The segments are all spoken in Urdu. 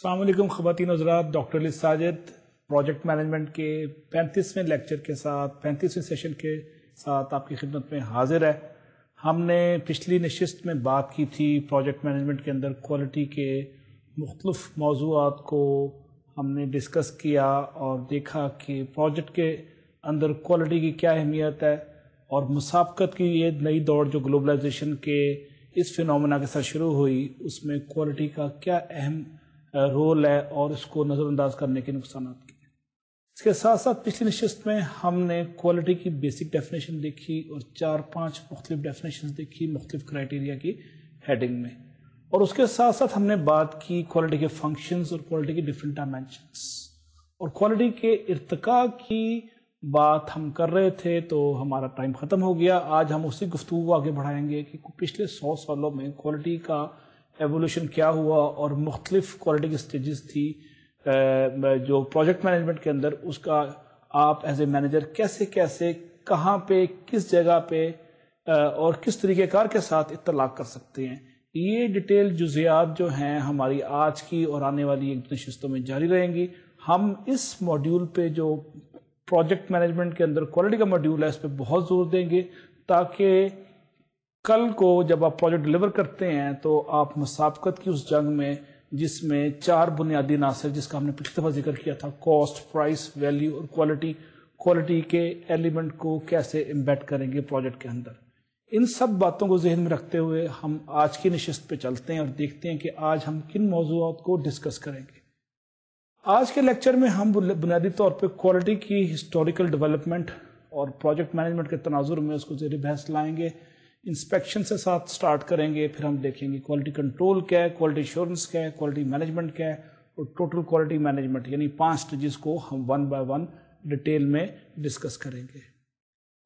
السلام علیکم خواتین حضرات، ڈاکٹر علی ساجد پروجیکٹ مینجمنٹ کے 35ویں لیکچر کے ساتھ 35ویں سیشن کے ساتھ آپ کی خدمت میں حاضر ہے۔ ہم نے پچھلی نشست میں بات کی تھی پروجیکٹ مینجمنٹ کے اندر کوالٹی کے مختلف موضوعات کو ہم نے ڈسکس کیا اور دیکھا کہ پروجیکٹ کے اندر کوالٹی کی کیا اہمیت ہے اور مسابقت کی یہ نئی دوڑ جو گلوبلائزیشن کے اس فینومینا کے ساتھ شروع ہوئی، اس میں کوالٹی کا کیا اہم رول ہے اور اس کو نظر انداز کرنے کے نقصانات کیا۔ اس کے ساتھ ساتھ پچھلی نشست میں ہم نے کوالٹی کی بیسک ڈیفینیشن دیکھی اور 4-5 مختلف ڈیفینیشن دیکھی مختلف کرائٹیریا کی ہیڈنگ میں، اور اس کے ساتھ ساتھ ہم نے بات کی کوالٹی کے فنکشنز اور کوالٹی کے ڈفرینٹ ڈائمینشنز، اور کوالٹی کے ارتقاء کی بات ہم کر رہے تھے تو ہمارا ٹائم ختم ہو گیا۔ آج ہم اسی گفتگو آگے بڑھائیں گے کہ پچھلے 100 سالوں میں کوالٹی کا ایوولوشن کیا ہوا اور مختلف کوالٹی کی سٹیجز تھی جو پروجیکٹ مینجمنٹ کے اندر، اس کا آپ ایز اے مینیجر کیسے کہاں پہ کس جگہ پہ اور کس طریقہ کار کے ساتھ اطلاق کر سکتے ہیں۔ یہ ڈیٹیل جزیات جو ہیں ہماری آج کی اور آنے والی ایک نشستوں میں جاری رہیں گی۔ ہم اس موڈیول پہ جو پروجیکٹ مینجمنٹ کے اندر کوالٹی کا موڈیول ہے اس پہ بہت زور دیں گے تاکہ کل کو جب آپ پروجیکٹ ڈلیور کرتے ہیں تو آپ مسابقت کی اس جنگ میں، جس میں 4 بنیادی عناصر جس کا ہم نے پچھلی دفعہ ذکر کیا تھا، کاسٹ، پرائس، ویلیو اور کوالٹی کے ایلیمنٹ کو کیسے امبیڈ کریں گے پروجیکٹ کے اندر، ان سب باتوں کو ذہن میں رکھتے ہوئے ہم آج کی نشست پہ چلتے ہیں اور دیکھتے ہیں کہ آج ہم کن موضوعات کو ڈسکس کریں گے۔ آج کے لیکچر میں ہم بنیادی طور پہ کوالٹی کی ہسٹوریکل ڈیولپمنٹ اور پروجیکٹ مینجمنٹ کے تناظر میں اس کو زیر بحث لائیں گے۔ انسپیکشن سے ساتھ سٹارٹ کریں گے، پھر ہم دیکھیں گے کوالٹی کنٹرول کیا ہے، کوالٹی ایشورنس کیا ہے، کوالٹی مینجمنٹ کیا ہے، اور ٹوٹل کوالٹی مینجمنٹ، یعنی 5 سٹیجز کو ہم 1 بائی 1 ڈیٹیل میں ڈسکس کریں گے۔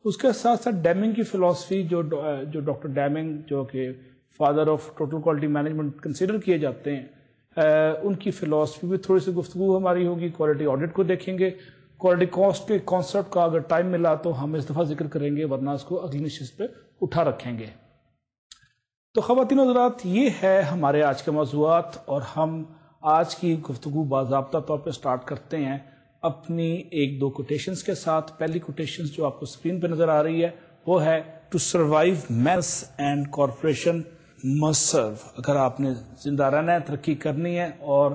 اس کے ساتھ ساتھ ڈیمنگ کی فلسفی جو ڈاکٹر ڈیمنگ جو کہ father of total quality management consider کیے جاتے ہیں، ان کی فلسفی بھی تھوڑی سی گفتگو ہماری ہوگی۔ کوالٹی آڈٹ کو دیکھیں گے۔ کوالٹی کاسٹ کے کانسیپٹ کا اگر ٹائم ملا تو ہم اس دفعہ ذکر کریں گے، ورنہ اس کو اگلی نشست پہ اٹھا رکھیں گے۔ تو خواتین حضرات، یہ ہے ہمارے آج کے موضوعات، اور ہم آج کی گفتگو باضابطہ طور پہ سٹارٹ کرتے ہیں اپنی 1-2 کوٹیشنز کے ساتھ۔ پہلی کوٹیشنز جو آپ کو اسکرین پہ نظر آ رہی ہے وہ ہے to survive mess and corporation must serve. اگر آپ نے زندہ رہنا ہے، ترقی کرنی ہے اور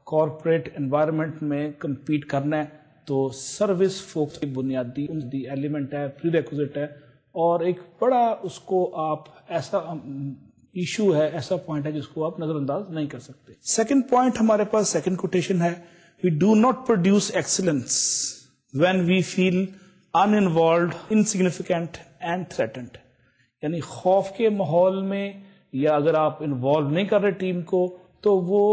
کارپوریٹ انوائرمنٹ میں کمپیٹ کرنا ہے تو سروس فوکس کی بنیادی ایلیمنٹ ہے، پری ریکوزٹ ہے، اور ایک بڑا اس کو آپ ایسا ایشو ہے، ایسا پوائنٹ ہے جس کو آپ نظر انداز نہیں کر سکتے۔ سیکنڈ پوائنٹ ہمارے پاس، سیکنڈ کوٹیشن ہے، we do not produce excellence when we feel uninvolved, insignificant and threatened. یعنی خوف کے ماحول میں یا اگر آپ انوالو نہیں کر رہے ٹیم کو تو وہ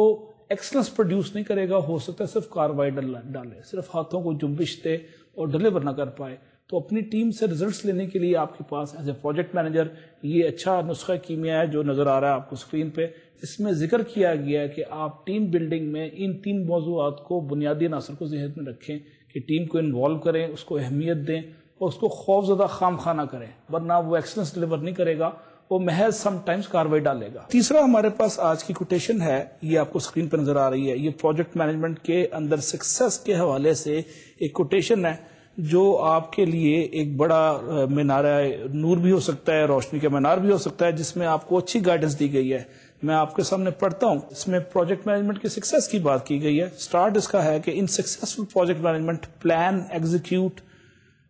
ایکسلنس پروڈیوس نہیں کرے گا۔ ہو سکتا ہے صرف کاروائی ڈالے، صرف ہاتھوں کو جنبش دے اور ڈلیور نہ کر پائے۔ تو اپنی ٹیم سے ریزلٹس لینے کے لیے آپ کے پاس ایز اے پروجیکٹ مینیجر یہ اچھا نسخہ کیمیا ہے جو نظر آ رہا ہے آپ کو اسکرین پہ۔ اس میں ذکر کیا گیا ہے کہ آپ ٹیم بلڈنگ میں ان 3 موضوعات کو، بنیادی عناصر کو ذہن میں رکھیں کہ ٹیم کو انوالو کریں، اس کو اہمیت دیں اور اس کو خوف زدہ خام خواہ نہ کریں، ورنہ وہ ایکسلنس ڈلیور نہیں کرے گا، وہ محض سم ٹائمز کاروائی ڈالے گا۔ تیسرا ہمارے پاس آج کی کوٹیشن ہے، یہ آپ کو اسکرین پہ نظر آ رہی ہے۔ یہ پروجیکٹ مینجمنٹ کے اندر سکسیس کے حوالے سے ایک کوٹیشن ہے جو آپ کے لیے ایک بڑا مینارہ نور بھی ہو سکتا ہے، روشنی کا مینار بھی ہو سکتا ہے، جس میں آپ کو اچھی گائیڈنس دی گئی ہے۔ میں آپ کے سامنے پڑھتا ہوں۔ اس میں پروجیکٹ مینجمنٹ کی سکسیس کی بات کی گئی ہے۔ سٹارٹ اس کا ہے کہ in successful project management plan, execute,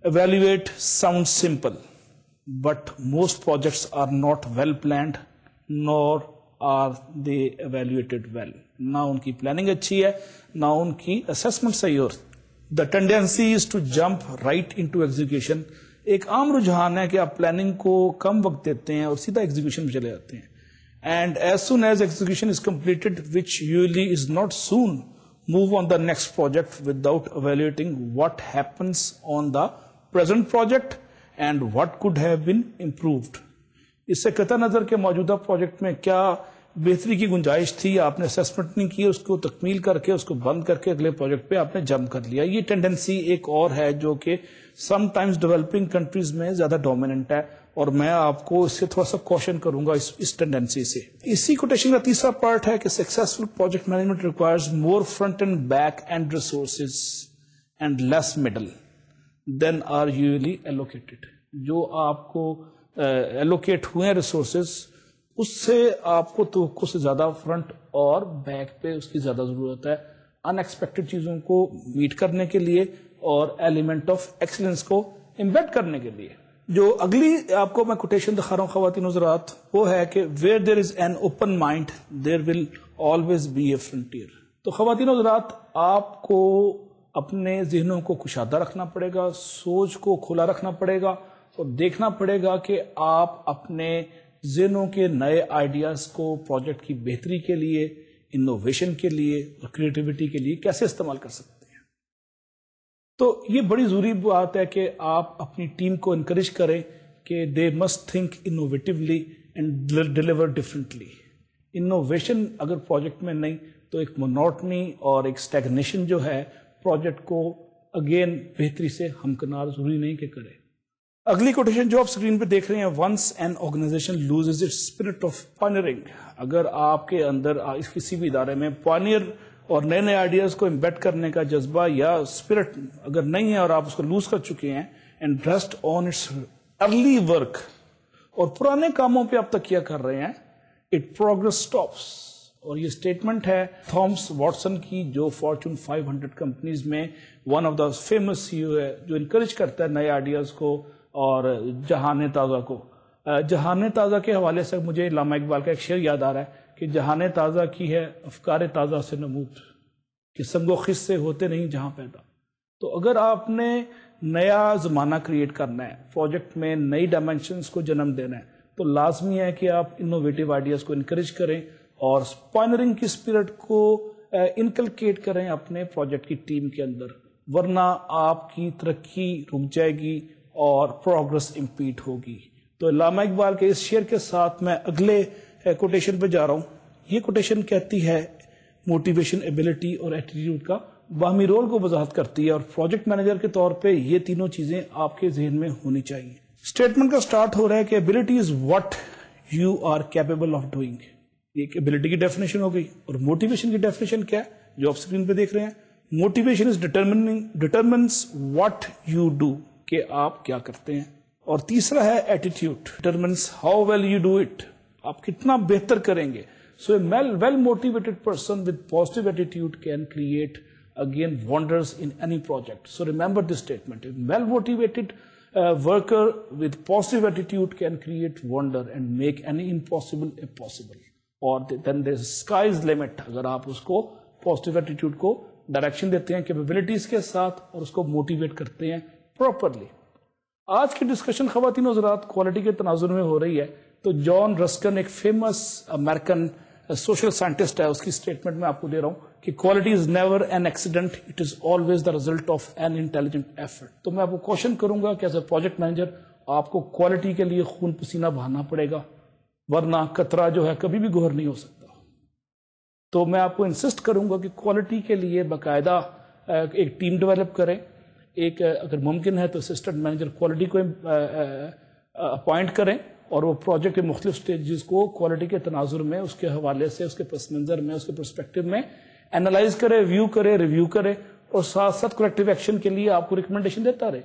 evaluate sound simple, but most projects are not well planned nor are they evaluated well. نہ ان کی پلاننگ اچھی ہے، نہ ان کی اسیسمنٹ صحیح ہو۔ The tendency is to jump right into execution۔ ایک عام رجحان ہے کہ آپ پلاننگ کو کم وقت دیتے ہیں اور سیدھا ایگزیکیوشن میں چلے جاتے ہیں۔ And as soon as execution is completed, which usually is not soon, move on the next project without evaluating what happens on the present project and what could have been improved۔ اس سے قطع نظر کے موجودہ پروجیکٹ میں کیا بہتری کی گنجائش تھی، آپ نے اسیسمنٹ نہیں کی، اس کو تکمیل کر کے اس کو بند کر کے اگلے پروجیکٹ پہ آپ نے جمپ کر لیا. یہ ٹینڈنسی ایک اور ہے جو کہ سم ٹائمز ڈیولپنگ کنٹریز میں زیادہ ڈومیننٹ ہے، اور میں آپ کو اس سے تھوڑا سا کوشن کروں گا اس ٹینڈنسی سے. اسی کوٹیشن کا تیسرا پارٹ ہے کہ successful project management requires more front end back end resources and less middle than are usually allocated. جو آپ کو ایلوکیٹ ہوئے ہیں ریسورسز، اس سے آپ کو توقع سے زیادہ فرنٹ اور بیک پہ اس کی زیادہ ضرورت ہے ان ایکسپیکٹڈ چیزوں کو میٹ کرنے کے لیے اور ایلیمنٹ آف ایکسلنس کو امبیڈ کرنے کے لیے. جو اگلی آپ کو میں کوٹیشن دکھا رہا ہوں خواتین حضرات، وہ ہے کہ where there is an open mind there will always be a frontier. تو خواتین حضرات، آپ کو اپنے ذہنوں کو کشادہ رکھنا پڑے گا، سوچ کو کھلا رکھنا پڑے گا، اور دیکھنا پڑے گا کہ آپ اپنے ذہنوں کے نئے آئیڈیاز کو پروجیکٹ کی بہتری کے لیے، انوویشن کے لیے اور کریٹیوٹی کے لیے کیسے استعمال کر سکتے ہیں. تو یہ بڑی ضروری بات ہے کہ آپ اپنی ٹیم کو انکریج کریں کہ they must think innovatively and deliver differently. Innovation اگر پروجیکٹ میں نہیں تو ایک مونوٹنی اور ایک اسٹیگنیشن جو ہے پروجیکٹ کو اگین بہتری سے ہمکنار ضروری نہیں کہ کرے. اگلی کوٹیشن جو آپ اسکرین پہ دیکھ رہے ہیں، once an organisation loses its spirit of pioneering. اگر آپ کے اندر کسی بھی ادارے میں پائنیئر اور نئے نئے آئیڈیاز کو امبیڈ کرنے کا جذبہ یا اسپرٹ اگر نہیں ہے اور آپ اس کو لوز کر چکے ہیں، and rest on its early work, اور پرانے کاموں پہ آپ تکیہ کر رہے ہیں، اٹ پروگرس اسٹاپس. اور یہ اسٹیٹمنٹ ہے تھامس واٹسن کی، جو فارچون 500 کمپنیز میں ون آف دا فیمس سی او ہے، جو انکریج کرتا ہے نئے آئیڈیاز کو اور جہان تازہ کو. جہان تازہ کے حوالے سے مجھے علامہ اقبال کا ایک شعر یاد آ رہا ہے کہ جہان تازہ کی ہے افکار تازہ سے نمود، کہ سنگ و خس سے ہوتے نہیں جہاں پیدا. تو اگر آپ نے نیا زمانہ کریٹ کرنا ہے، پروجیکٹ میں نئی ڈائمینشنز کو جنم دینا ہے، تو لازمی ہے کہ آپ انوویٹیو آئیڈیاز کو انکریج کریں اور پائنیئرنگ کی اسپرٹ کو انکلکیٹ کریں اپنے پروجیکٹ کی ٹیم کے اندر، ورنہ آپ کی ترقی رک جائے گی اور پروگرس امپیڈ ہوگی. تو علامہ اقبال کے اس شعر کے ساتھ میں اگلے کوٹیشن پہ جا رہا ہوں. یہ کوٹیشن کہتی ہے موٹیویشن، ایبلٹی اور ایٹیٹیوڈ کا باہمی رول کو وضاحت کرتی ہے، اور پروجیکٹ مینیجر کے طور پہ یہ تینوں چیزیں آپ کے ذہن میں ہونی چاہیے. اسٹیٹمنٹ کا سٹارٹ ہو رہا ہے کہ ability is what you are capable of doing. ایک ایبلٹی کی ڈیفینیشن ہو گئی، اور موٹیویشن کی ڈیفینیشن کیا ہے جو آپ اسکرین پہ دیکھ رہے ہیں. Motivation is determines what you do, کہ آپ کیا کرتے ہیں. اور تیسرا ہے attitude, determines how well you do it, آپ کتنا بہتر کریں گے. So a well motivated person with positive attitude can create again wonders in any project. So remember this statement: a well motivated worker with positive attitude can create wonder and make any impossible a possible. Or then there's sky's limit. اگر آپ اس کو positive attitude کو ڈائریکشن دیتے ہیں capabilities کے ساتھ اور اس کو موٹیویٹ کرتے ہیں properly. آج کی ڈسکشن خواتین و حضرات کوالٹی کے تناظر میں ہو رہی ہے. تو جان رسکن ایک فیمس امریکن سوشل سائنٹسٹ ہے، اس کی اسٹیٹمنٹ میں آپ کو دے رہا ہوں کہ quality is never an accident, it is always the result of an intelligent effort. تو میں آپ کو کوشچن کروں گا کہ ایز اے پروجیکٹ مینیجر آپ کو کوالٹی کے لیے خون پسینہ بہانا پڑے گا، ورنہ قطرہ جو ہے کبھی بھی گوہر نہیں ہو سکتا. تو میں آپ کو انسسٹ کروں گا کہ کوالٹی کے لیے باقاعدہ ایک ٹیم ڈیولپ کریں. ایک اگر ممکن ہے تو اسسٹنٹ مینیجر کوالٹی کو اپوائنٹ کریں، اور وہ پروجیکٹ کے مختلف سٹیجز کو کوالٹی کے تناظر میں، اس کے حوالے سے، اس کے پس منظر میں، اس کے پرسپیکٹو میں اینالائز کرے، ویو کرے، ریویو کرے، اور ساتھ ساتھ کریکٹیو ایکشن کے لیے آپ کو ریکمنڈیشن دیتا رہے.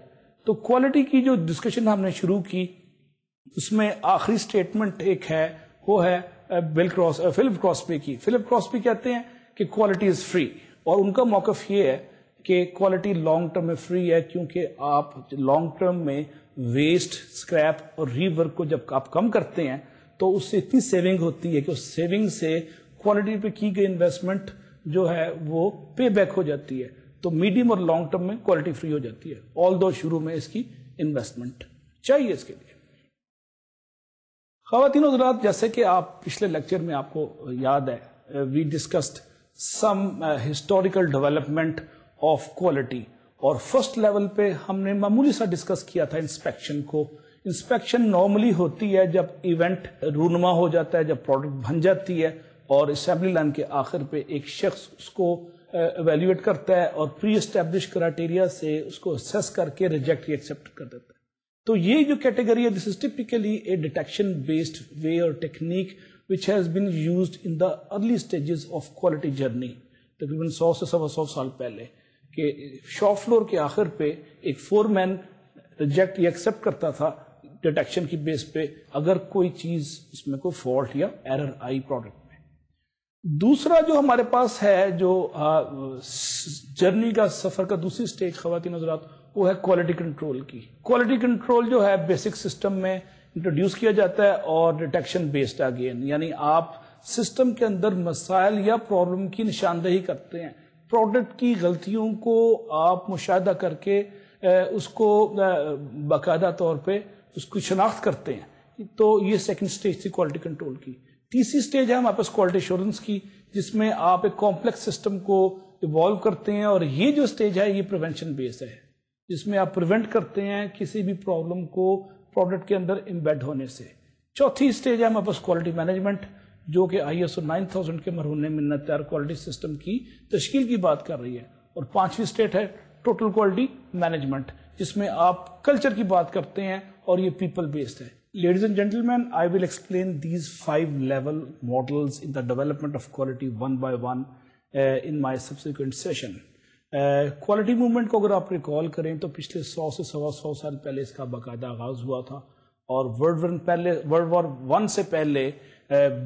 تو کوالٹی کی جو ڈسکشن ہم نے شروع کی، اس میں آخری سٹیٹمنٹ ایک ہے، وہ ہے فلپ کراسبی کی. فلپ کراسبی کہتے ہیں کہ کوالٹی از فری، اور ان کا موقف یہ ہے کہ کوالٹی لانگ ٹرم میں فری ہے، کیونکہ آپ لانگ ٹرم میں ویسٹ، اسکریپ اور ری ورک کو جب آپ کم کرتے ہیں تو اس سے اتنی سیونگ ہوتی ہے کہ اس سیونگ سے کوالٹی پہ کی گئی انویسٹمنٹ جو ہے وہ پے بیک ہو جاتی ہے. تو میڈیم اور لانگ ٹرم میں کوالٹی فری ہو جاتی ہے، آل دو شروع میں اس کی انویسٹمنٹ چاہیے اس کے لیے. خواتین و حضرات، جیسے کہ آپ پچھلے لیکچر میں آپ کو یاد ہے، we discussed some historical development of quality, اور فرسٹ لیول پہ ہم نے معمولی سا ڈسکس کیا تھا انسپیکشن کو، انسپیکشن نارملی ہوتی ہے جب ایونٹ رونما ہو جاتا ہے, جب پروڈکٹ بن جاتی ہے اور اسمبلی لائن کے آخر پہ ایک شخص اس کو ایویلیویٹ کرتا ہے اور پری اسٹیبلش کرائٹیریا سے اس کو اسیس کر کے ریجیکٹ یا ایکسیپٹ کر دیتا ہے. تو یہ جو کیٹیگری ہے, دس از ٹپیکلی اے ڈیٹیکشن بیسڈ وے اور technique which has been used in the early stages of quality journey. تقریباً 100 سے 125 سال پہلے کہ شاپ فلور کے آخر پہ ایک فور مین ریجیکٹ یا ایکسیپٹ کرتا تھا ڈیٹیکشن کی بیس پہ اگر کوئی چیز اس میں کوئی فالٹ یا ایرر آئی پروڈکٹ میں. دوسرا جو ہمارے پاس ہے, جو جرنی کا سفر کا دوسری سٹیج خواتین حضرات, وہ ہے کوالٹی کنٹرول کی. کوالٹی کنٹرول جو ہے بیسک سسٹم میں انٹروڈیوس کیا جاتا ہے اور ڈیٹیکشن بیسڈ اگین, یعنی آپ سسٹم کے اندر مسائل یا پرابلم کی نشاندہی کرتے ہیں, پروڈکٹ کی غلطیوں کو آپ مشاہدہ کر کے اس کو باقاعدہ طور پہ اس کی شناخت کرتے ہیں. تو یہ سیکنڈ سٹیج تھی کوالٹی کنٹرول کی. تیسری سٹیج ہے ہمارے پاس کوالٹی ایشورنس کی, جس میں آپ ایک کمپلیکس سسٹم کو ایوالو کرتے ہیں, اور یہ جو سٹیج ہے یہ پریونشن بیس ہے, جس میں آپ پریونٹ کرتے ہیں کسی بھی پرابلم کو پروڈکٹ کے اندر امبیڈ ہونے سے. چوتھی سٹیج ہے ہمارے پاس کوالٹی مینجمنٹ, جو کہ ISO 9000 کے مرہون منت تیار کوالٹی سسٹم کی تشکیل کی بات کر رہی ہے. اور پانچویں سٹیج ہے ٹوٹل کوالٹی مینجمنٹ, جس میں آپ کلچر کی بات کرتے ہیں اور یہ پیپل بیسڈ ہے. Ladies and gentlemen, I will explain these 5 level models in the development of quality one by one in my subsequent session. Quality movement کو اگر آپ ریکال کریں تو پچھلے 100 سے 125 سال پہلے اس کا باقاعدہ آغاز ہوا تھا, اور ورلڈ وار 1 سے پہلے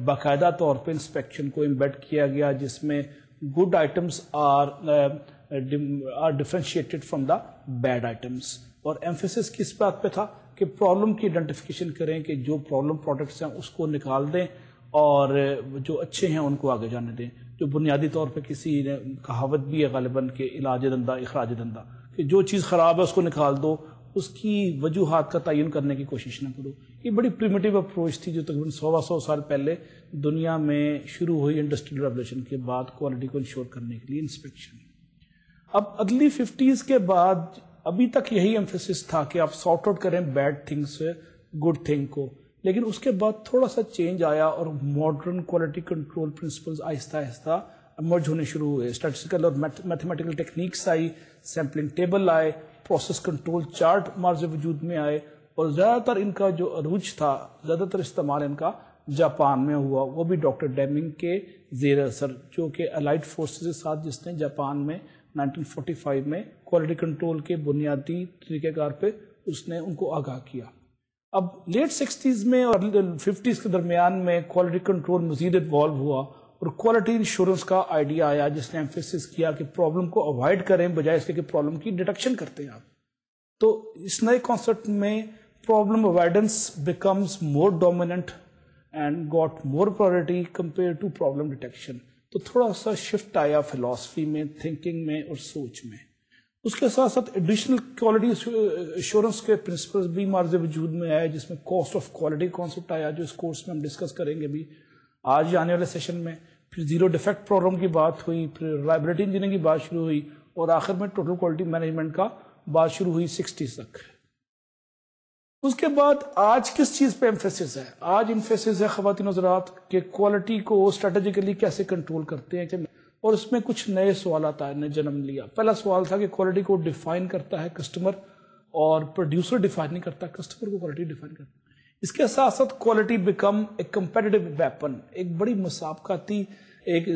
باقاعدہ طور پہ انسپیکشن کو امبیڈ کیا گیا, جس میں good items are differentiated from the bad items. اور ایمفیسس کس بات پہ تھا کہ پرابلم کی آئیڈینٹیفیکیشن کریں, کہ جو پرابلم پروڈکٹس ہیں اس کو نکال دیں اور جو اچھے ہیں ان کو آگے جانے دیں. جو بنیادی طور پہ کسی نے کہاوت بھی ہے غالباً کہ علاج دندہ اخراج دندہ, کہ جو چیز خراب ہے اس کو نکال دو, اس کی وجوہات کا تعین کرنے کی کوشش نہ کرو. یہ بڑی پریمیٹیو اپروچ تھی جو تقریباً 100 سال پہلے دنیا میں شروع ہوئی انڈسٹریل ریولوشن کے بعد کوالٹی کو انشور کرنے کے لیے انسپیکشن. اب اگلی 50s کے بعد ابھی تک یہی ایمفیسس تھا کہ آپ سارٹ آؤٹ کریں بیڈ تھنگ سے گڈ تھنگ کو, لیکن اس کے بعد تھوڑا سا چینج آیا اور ماڈرن کوالٹی کنٹرول پرنسپلز آہستہ آہستہ ایمرج ہونے شروع ہوئے. اسٹیٹسٹیکل اور میتھمیٹیکل ٹیکنیکس آئی, سیمپلنگ ٹیبل آئے, پروسیس کنٹرول چارٹ مارز وجود میں آئے, اور زیادہ تر ان کا جو عروج تھا, زیادہ تر استعمال ان کا جاپان میں ہوا, وہ بھی ڈاکٹر ڈیمنگ کے زیر اثر, جو کہ الائڈ فورسز کے ساتھ جس نے جاپان میں 1945 میں کوالٹی کنٹرول کے بنیادی طریقہ کار پہ اس نے ان کو آگاہ کیا. اب لیٹ 60s میں اور 50s کے درمیان میں کوالٹی کنٹرول مزید ایوالو ہوا اور کوالٹی انشورنس کا آئیڈیا آیا, جس نے ایمفیسس کیا کہ پرابلم کو اوائڈ کریں بجائے اس کے کہ پرابلم کی ڈیٹیکشن کرتے ہیں آپ. تو اس نئے کانسیپٹ میں problem avoidance becomes more dominant and got more priority compare to problem detection. تو تھوڑا سا شفٹ آیا فلاسفی میں, تھنکنگ میں اور سوچ میں. اس کے ساتھ ساتھ ایڈیشنل کوالٹی ایشورنس کے پرنسپلز بھی مارز وجود میں آئے, جس میں کاسٹ آف کوالٹی کانسیپٹ آیا, جو اس کورس میں ہم ڈسکس کریں گے بھی آج آنے والے سیشن میں. پھر زیرو ڈیفیکٹ پروگرام کی بات ہوئی, پھر ریلائبلٹی انجینئرنگ کی بات شروع ہوئی, اور آخر میں ٹوٹل کوالٹی مینجمنٹ کا بات شروع ہوئی 60s تک. اس کے بعد آج کس چیز پہ ایمفیسس ہے؟ آج ایمفیسس ہے خواتین حضرات کہ کوالٹی کو اسٹریٹجیکلی کیسے کنٹرول کرتے ہیں, اور اس میں کچھ نئے سوالات نے جنم لیا. پہلا سوال تھا کہ کوالٹی کو ڈیفائن کرتا ہے کسٹمر, اور پروڈیوسر ڈیفائن نہیں کرتا, کسٹمر کو کوالٹی ڈیفائن کرتا ہے. اس کے ساتھ ساتھ کوالٹی بیکم ایک کمپیٹیٹو ویپن, ایک بڑی مسابقاتی ایک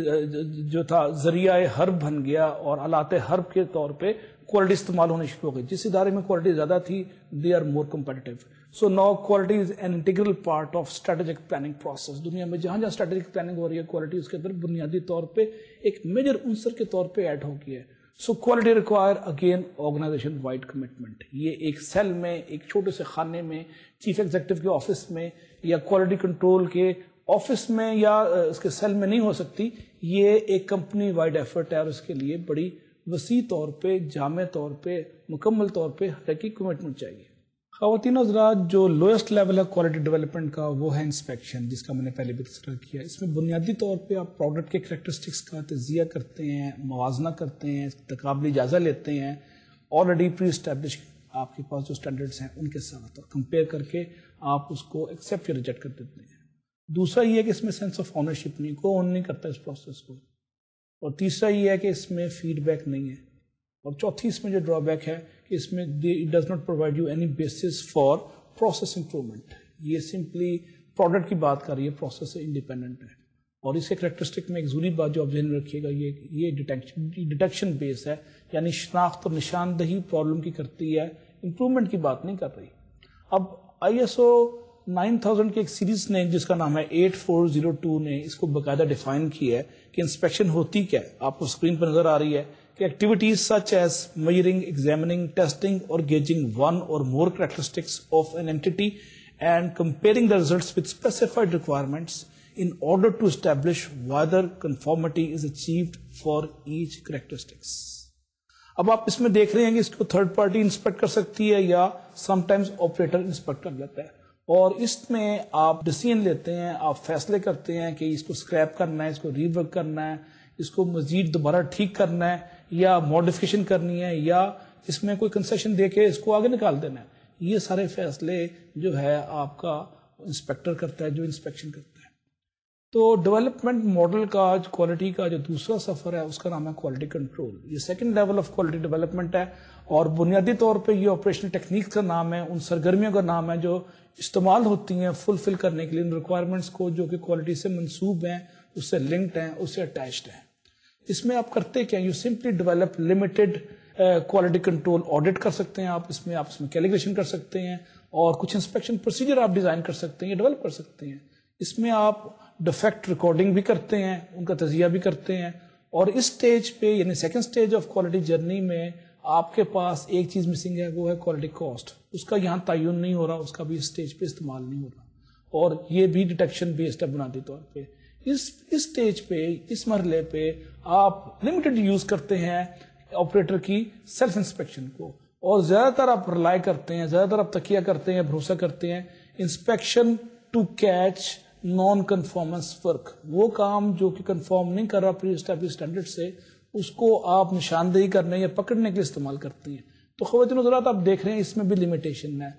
جو تھا ذریعہ حرب بن گیا, اور آلات حرب کے طور پہ کوالٹی استعمال ہونے شروع ہو گئی. جس ادارے میں کوالٹی زیادہ تھی they are more competitive. So now quality is an integral part of strategic planning process. دنیا میں جہاں جہاں اسٹریٹجک پلاننگ ہو رہی ہے, کوالٹی اس کے اندر بنیادی طور پہ ایک میجر عنصر کے طور پہ ایڈ ہو گیا ہے. So quality require again organisation wide commitment. یہ ایک سیل میں, ایک چھوٹے سے خانے میں, چیف ایگزیکٹو کے آفس میں, یا کوالٹی کنٹرول کے آفس میں یا اس کے سیل میں نہیں ہو سکتی. یہ ایک کمپنی وائڈ ایفرٹ ہے, اور اس کے لیے بڑی وسیع طور پہ, جامع طور پہ, مکمل طور پہ حقیقی کمٹمنٹ چاہیے. خواتین حضرات, جو لوئسٹ لیول ہے کوالٹی ڈیولپمنٹ کا وہ ہے انسپیکشن, جس کا میں نے پہلے بھی تذکرہ کیا. اس میں بنیادی طور پہ آپ پروڈکٹ کے کریکٹرسٹکس کا تجزیہ کرتے ہیں, موازنہ کرتے ہیں, تقابلی جائزہ لیتے ہیں آلریڈی پری اسٹیبلش آپ کے پاس جو اسٹینڈرڈس ہیں ان کے ساتھ کمپیئر کر کے آپ اس کو ایکسیپٹ یا ریجیکٹ کر دیتے ہیں. دوسرا یہ ہے کہ اس میں سینس آف آنرشپ نہیں، کوئی اون نہیں کرتا اس پروسیس کو. اور تیسرا یہ ہے کہ اس میں فیڈ بیک نہیں ہے. اور چوتھی اس میں جو ڈرا بیک ہے کہ اس میں it does not provide you any basis for process improvement. یہ سمپلی پروڈکٹ کی بات کر رہی ہے، پروسیس سے انڈیپینڈنٹ ہے. اور اس کے کریکٹرسٹک میں ایک ضروری بات جو آپ ذہن میں رکھیے گا، یہ ڈیٹیکشن بیس ہے، یعنی شناخت اور نشاندہی پرابلم کی کرتی ہے، امپروومنٹ کی بات نہیں کر رہی. اب ISO 9000 کی ایک سیریز نے جس کا نام ہے 8402 نے اس کو باقاعدہ ڈیفائن کیا ہے کہ انسپیکشن ہوتی کیا ہے. آپ کو اسکرین پر نظر آ رہی ہے کہ activities such as measuring, examining, testing اور gauging one or more characteristics of an entity and comparing the results with specified requirements in order to establish whether conformity is achieved for each characteristics. اب آپ اس میں دیکھ رہے ہیں کہ اس کو تھرڈ پارٹی انسپیکٹ کر سکتی ہے یا سم ٹائمز آپریٹر انسپیکٹ کر لیتا ہے. اور اس میں آپ ڈیسیژن لیتے ہیں، آپ فیصلے کرتے ہیں کہ اس کو اسکریپ کرنا ہے، اس کو ری ورک کرنا ہے، اس کو مزید دوبارہ ٹھیک کرنا ہے یا ماڈیفکیشن کرنی ہے یا اس میں کوئی کنسیشن دے کے اس کو آگے نکال دینا ہے. یہ سارے فیصلے جو ہے آپ کا انسپیکٹر کرتا ہے جو انسپیکشن کرتا ہے. تو ڈیولپمنٹ ماڈل کا کوالٹی کا جو دوسرا سفر ہے اس کا نام ہے کوالٹی کنٹرول. یہ second level of quality development ہے اور بنیادی طور پہ یہ آپریشنل ٹیکنیکس کا نام ہے، ان سرگرمیوں کا نام ہے جو استعمال ہوتی ہیں فلفل کرنے کے لیے ان ریکوائرمنٹس کو جو کہ کوالٹی سے منسوب ہیں، اس سے لنکڈ ہیں، اس سے اٹیچڈ ہیں. اس میں آپ کرتے کیا، you simply develop limited quality control audit کر سکتے ہیں. آپ اس میں کیلیبریشن کر سکتے ہیں اور کچھ انسپیکشن پروسیجر آپ ڈیزائن کر سکتے ہیں یا ڈیولپ کر سکتے ہیں. اس میں آپ ڈیفیکٹ ریکارڈنگ بھی کرتے ہیں، ان کا تجزیہ بھی کرتے ہیں. اور اس سٹیج پہ یعنی second stage of quality journey میں آپ کے پاس ایک چیز مسنگ ہے، وہ ہے کوالٹی کاسٹ. اس کا یہاں تعین نہیں ہو رہا، اس کا بھی اس سٹیج پہ استعمال نہیں ہو رہا اور یہ بھی ڈیٹیکشن بیسڈ ہے بنیادی طور پہ. اس سٹیج پہ، اس مرحلے پہ آپ لمیٹڈ یوز کرتے ہیں آپریٹر کی سیلف انسپیکشن کو اور زیادہ تر آپ ریلائی کرتے ہیں، زیادہ تر آپ تکیہ کرتے ہیں، بھروسہ کرتے ہیں inspection to catch non conformance work. وہ کام جو کہ کنفارم نہیں کر رہا پری اسٹیبلش اسٹینڈرڈ سے، اس کو آپ نشاندہی کرنے یا پکڑنے کے لیے استعمال کرتے ہیں. تو خواتین حضرات آپ دیکھ رہے ہیں اس میں بھی لمیٹیشن ہے.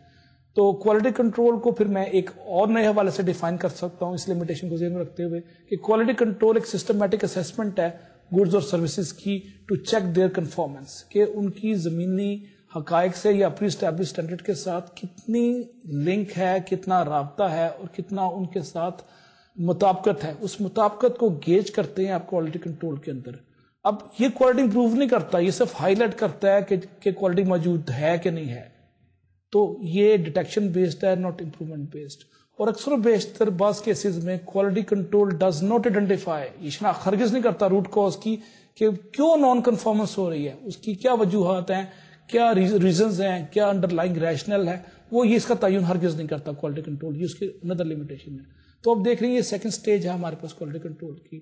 تو کوالٹی کنٹرول کو پھر میں ایک اور نئے حوالے سے ڈیفائن کر سکتا ہوں اس لمیٹیشن کو ذہن میں رکھتے ہوئے کہ کوالٹی کنٹرول ایک سسٹمیٹک اسیسمنٹ ہے گڈز اور سروسز کی ٹو چیک دیئر کنفارمنس، کہ ان کی زمینی حقائق سے یا پری اسٹیبلش اسٹینڈرڈ کے ساتھ کتنی لنک ہے، کتنا رابطہ ہے اور کتنا ان کے ساتھ مطابقت ہے. اس مطابقت کو گیج کرتے ہیں آپ کوالٹی کنٹرول کے اندر. اب یہ کوالٹی امپروو نہیں کرتا، یہ صرف ہائی لائٹ کرتا ہے کہ کوالٹی موجود ہے کہ نہیں ہے. تو یہ ڈیٹیکشن بیسڈ ہے، ناٹ امپروومنٹ بیسڈ. اور اکثر و بیشتر بعض کیسز میں quality control does not identify, یہ شناخت ہرگز نہیں کرتا روٹ کاز کی کہ کیوں نان کنفارمنس ہو رہی ہے، اس کی کیا وجوہات ہیں، کیا ریزنز ہیں، کیا انڈر لائنگ ریشنل ہے. وہ یہ اس کا تعین ہرگز نہیں کرتا کوالٹی کنٹرول، یہ اس کی اندر لمیٹیشن ہے. تو اب دیکھ رہے ہیں یہ سیکنڈ سٹیج ہے ہمارے پاس کوالٹی کنٹرول کی.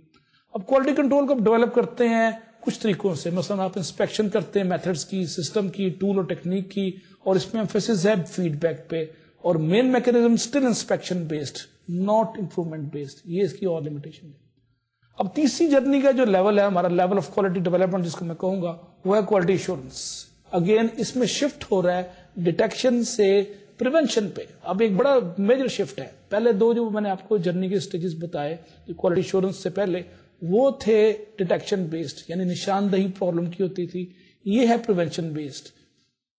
اب کوالٹی کنٹرول کو ڈیولپ کرتے ہیں کچھ طریقوں سے، مثلا آپ انسپیکشن کرتے ہیں میتھڈز کی، سسٹم کی، ٹول اور ٹیکنیک کی، اور اس میں ایمفیسس ہے فیڈ بیک پہ. اور main mechanism still inspection based, not improvement based. یہ اس کی اور لمیٹیشن ہے. اب تیسری جرنی کا جو لیول ہے ہمارا، لیول آف کوالٹی ڈیولپمنٹ جس کو میں کہوں گا، وہ ہے کوالٹی ایشورنس. اگین اس میں شفٹ ہو رہا ہے ڈیٹیکشن سے پریونشن پہ. اب ایک بڑا میجر شفٹ ہے. پہلے دو جو میں نے آپ کو جرنی کے سٹیجز بتائے کوالٹی ایشورنس سے پہلے، وہ تھے ڈیٹیکشن بیسڈ، یعنی نشاندہی پرابلم کی ہوتی تھی. یہ ہے پریونشن بیسڈ.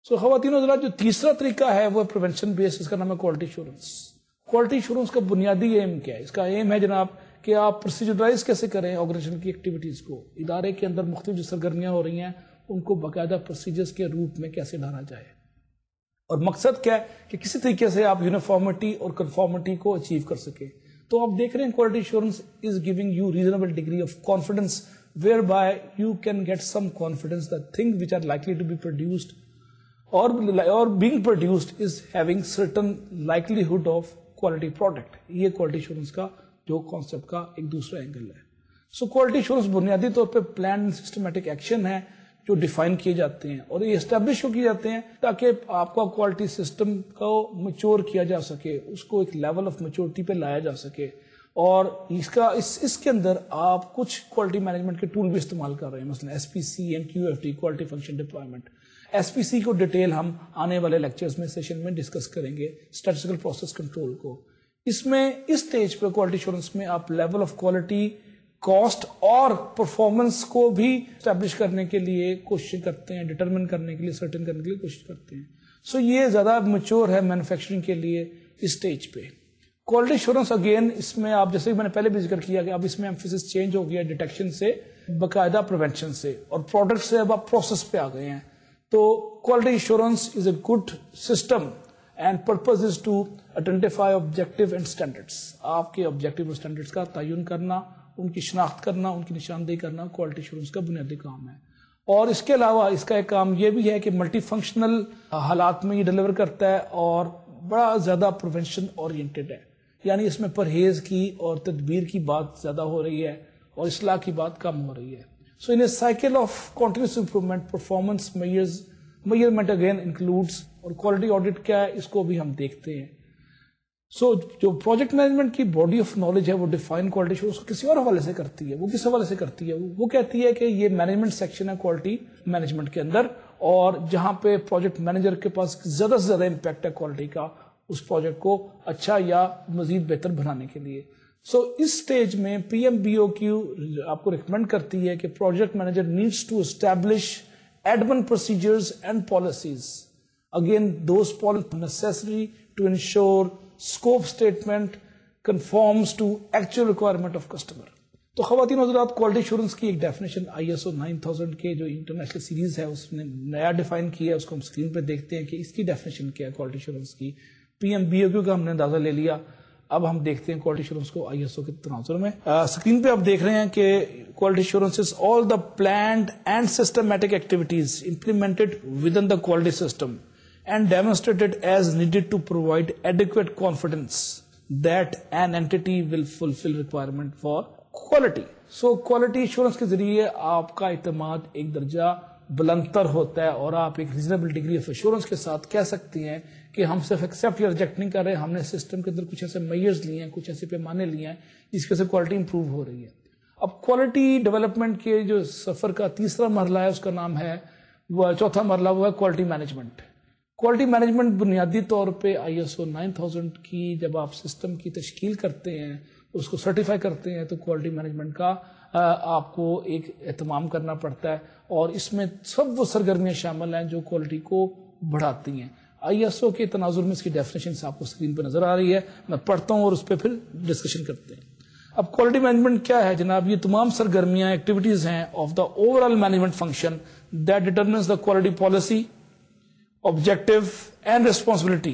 سو خواتین و حضرات جو تیسرا طریقہ ہے وہ پریونشن بیسڈ، اس کا نام ہے کوالٹی ایشورنس. کوالٹی ایشورنس کا بنیادی ایم کیا ہے؟ اس کا ایم ہے جناب کہ آپ پروسیجرائز کیسے کریں آرگنائزیشن کی ایکٹیویٹیز کو. ادارے کے اندر مختلف جو سرگرمیاں ہو رہی ہیں ان کو باقاعدہ پروسیجرز کے روپ میں کیسے ڈالا جائے. اور مقصد کیا ہے کہ کسی طریقے سے آپ یونیفارمٹی اور کنفارمٹی کو اچیو کر سکیں. تو آپ دیکھ رہے ہیں quality assurance is giving you reasonable degree of confidence whereby you can get some confidence that things which are likely to be produced or being produced is having certain likelihood of quality product. یہ کوالٹی ایشورنس کا جو کانسیپٹ کا ایک دوسرا اینگل ہے. سو کوالٹی ایشورنس بنیادی طور پہ پلان اینڈ سسٹمیٹک ایکشن ہے جو ڈیفائن کیے جاتے ہیں اور یہ اسٹیبلش کیے جاتے ہیں تاکہ آپ کا کوالٹی سسٹم کو میچور کیا جا سکے، اس کو ایک لیول آف میچورٹی پہ لایا جا سکے. اور اس کے اندر آپ کچھ کوالٹی مینجمنٹ کے ٹول بھی استعمال کر رہے ہیں، مثلا SPC and QFD quality function deployment. S P C کو ڈیٹیل ہم آنے والے لیکچرز میں سیشن میں ڈسکس کریں گے، اسٹیٹسٹیکل پروسیس کنٹرول کو. اس میں اس سٹیج پہ کوالٹی ایشورنس میں آپ لیول آف کوالٹی، کاسٹ اور پرفارمنس کو بھی اسٹیبلش کرنے کے لیے کوشش کرتے ہیں، ڈٹرمن کرنے کے لیے، سرٹن کرنے کے لیے کوشش کرتے ہیں. سو یہ زیادہ میچور ہے مینوفیکچرنگ کے لیے اس سٹیج پہ. کوالٹی ایشورنس اگین اس میں آپ جیسے میں نے پہلے بھی ذکر کیا کہ اب اس میں ایمفیسس چینج ہو گیا ڈیٹیکشن سے باقاعدہ پریونشن سے، اور پروڈکٹ سے اب آپ پروسیس پہ آ گئے ہیں. تو quality assurance is a good system and purpose is to identify objective and standards. آپ کے آبجیکٹو اور اسٹینڈرڈس کا تعین کرنا، ان کی شناخت کرنا، ان کی نشاندہی کرنا کوالٹی ایشورنس کا بنیادی کام ہے. اور اس کے علاوہ اس کا ایک کام یہ بھی ہے کہ ملٹی فنکشنل حالات میں یہ ڈلیور کرتا ہے اور بڑا زیادہ پریونشن اورینٹڈ ہے. یعنی اس میں پرہیز کی اور تدبیر کی بات زیادہ ہو رہی ہے اور اصلاح کی بات کم ہو رہی ہے. So in a cycle of continuous improvement performance measurement again includes, اور کوالٹی آڈٹ کیا ہے اس کو بھی ہم دیکھتے ہیں. سو جو پروجیکٹ مینجمنٹ کی باڈی آف نالج ہے وہ ڈیفائن کوالٹی ایشورنس کو کسی اور حوالے سے کرتی ہے. وہ کس حوالے سے کرتی ہے؟ وہ کہتی ہے کہ یہ مینجمنٹ سیکشن ہے کوالٹی مینجمنٹ کے اندر، اور جہاں پہ پروجیکٹ مینیجر کے پاس زیادہ سے زیادہ امپیکٹ ہے کوالٹی کا اس پروجیکٹ کو اچھا یا مزید بہتر بنانے کے لیے. سو اس سٹیج میں پی ایم بی او کیو آپ کو ریکمینڈ کرتی ہے کہ project manager needs to establish admin procedures and policies. Again those policies necessary to ensure scope statement conforms to actual requirement of customer. تو خواتین حضرات کوالٹی ایشورنس کی ایک ڈیفینیشن ISO 9000 کے جو انٹرنیشنل سیریز ہے اس نے نیا ڈیفائن کیا ہے. اس کو ہم اسکرین پہ دیکھتے ہیں کہ اس کی ڈیفینیشن کیا ہے کوالٹی ایشورنس کی. پی ایم بی او کیو کا ہم نے اندازہ لے لیا. اب ہم دیکھتے ہیں کوالٹی ایشورنس کو ISO کے تناظر میں. اسکرین پہ آپ دیکھ رہے ہیں کہ quality assurance is all the planned and systematic activities implemented with in the quality system and demonstrated as needed to provide adequate confidence that an entity will fulfill requirement for quality. So quality assurance کے ذریعے آپ کا اعتماد ایک درجہ بلندتر ہوتا ہے اور آپ ایک ریزنیبل ڈگری آف ایشورنس کے ساتھ کہہ سکتے ہیں کہ ہم صرف ایکسپٹ یا ریجیکٹ نہیں کر رہے، ہم نے سسٹم کے اندر کچھ ایسے میئرز لیے ہیں، کچھ ایسے پیمانے لیے ہیں جس کی وجہ سے کوالٹی امپروو ہو رہی ہے. اب کوالٹی ڈیولپمنٹ کے جو سفر کا تیسرا مرحلہ ہے اس کا نام ہے، وہ چوتھا مرحلہ وہ ہے کوالٹی مینجمنٹ. کوالٹی مینجمنٹ بنیادی طور پہ ISO 9000 کی جب آپ سسٹم کی تشکیل کرتے ہیں، اس کو سرٹیفائی کرتے ہیں، تو کوالٹی مینجمنٹ کا آپ کو ایک اہتمام کرنا پڑتا ہے، اور اس میں سب وہ سرگرمیاں شامل ہیں جو کوالٹی کو بڑھاتی ہیں. ISO کے تناظر میں اس کی ڈیفینیشن آپ کو اسکرین پہ نظر آ رہی ہے، میں پڑھتا ہوں اور اس پہ پھر ڈسکشن کرتے ہیں. اب کوالٹی مینجمنٹ کیا ہے جناب؟ یہ تمام سرگرمیاں ایکٹیویٹیز ہیں of the over all management function that determines the quality policy, objective and responsibility,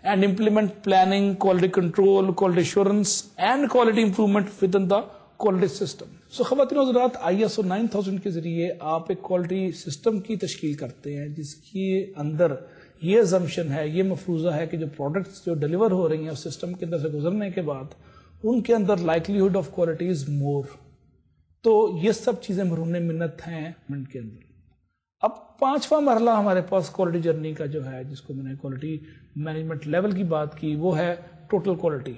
and implement planning, quality control, quality assurance and quality improvement within the quality system. So خواتین حضرات ISO 9000 کے ذریعے آپ ایک کوالٹی سسٹم کی تشکیل کرتے ہیں جس کے اندر یہ assumption ہے، یہ مفروضہ ہے کہ جو پروڈکٹس جو ڈیلیور ہو رہی ہیں اس سسٹم کے اندر سے گزرنے کے بعد ان کے اندر likelihood of quality is more. تو یہ سب چیزیں مرہون منت ہیں منٹ کے اندر. اب پانچواں مرحلہ ہمارے پاس کوالٹی جرنی کا جو ہے، جس کو میں نے کوالٹی مینجمنٹ لیول کی بات کی، وہ ہے ٹوٹل کوالٹی.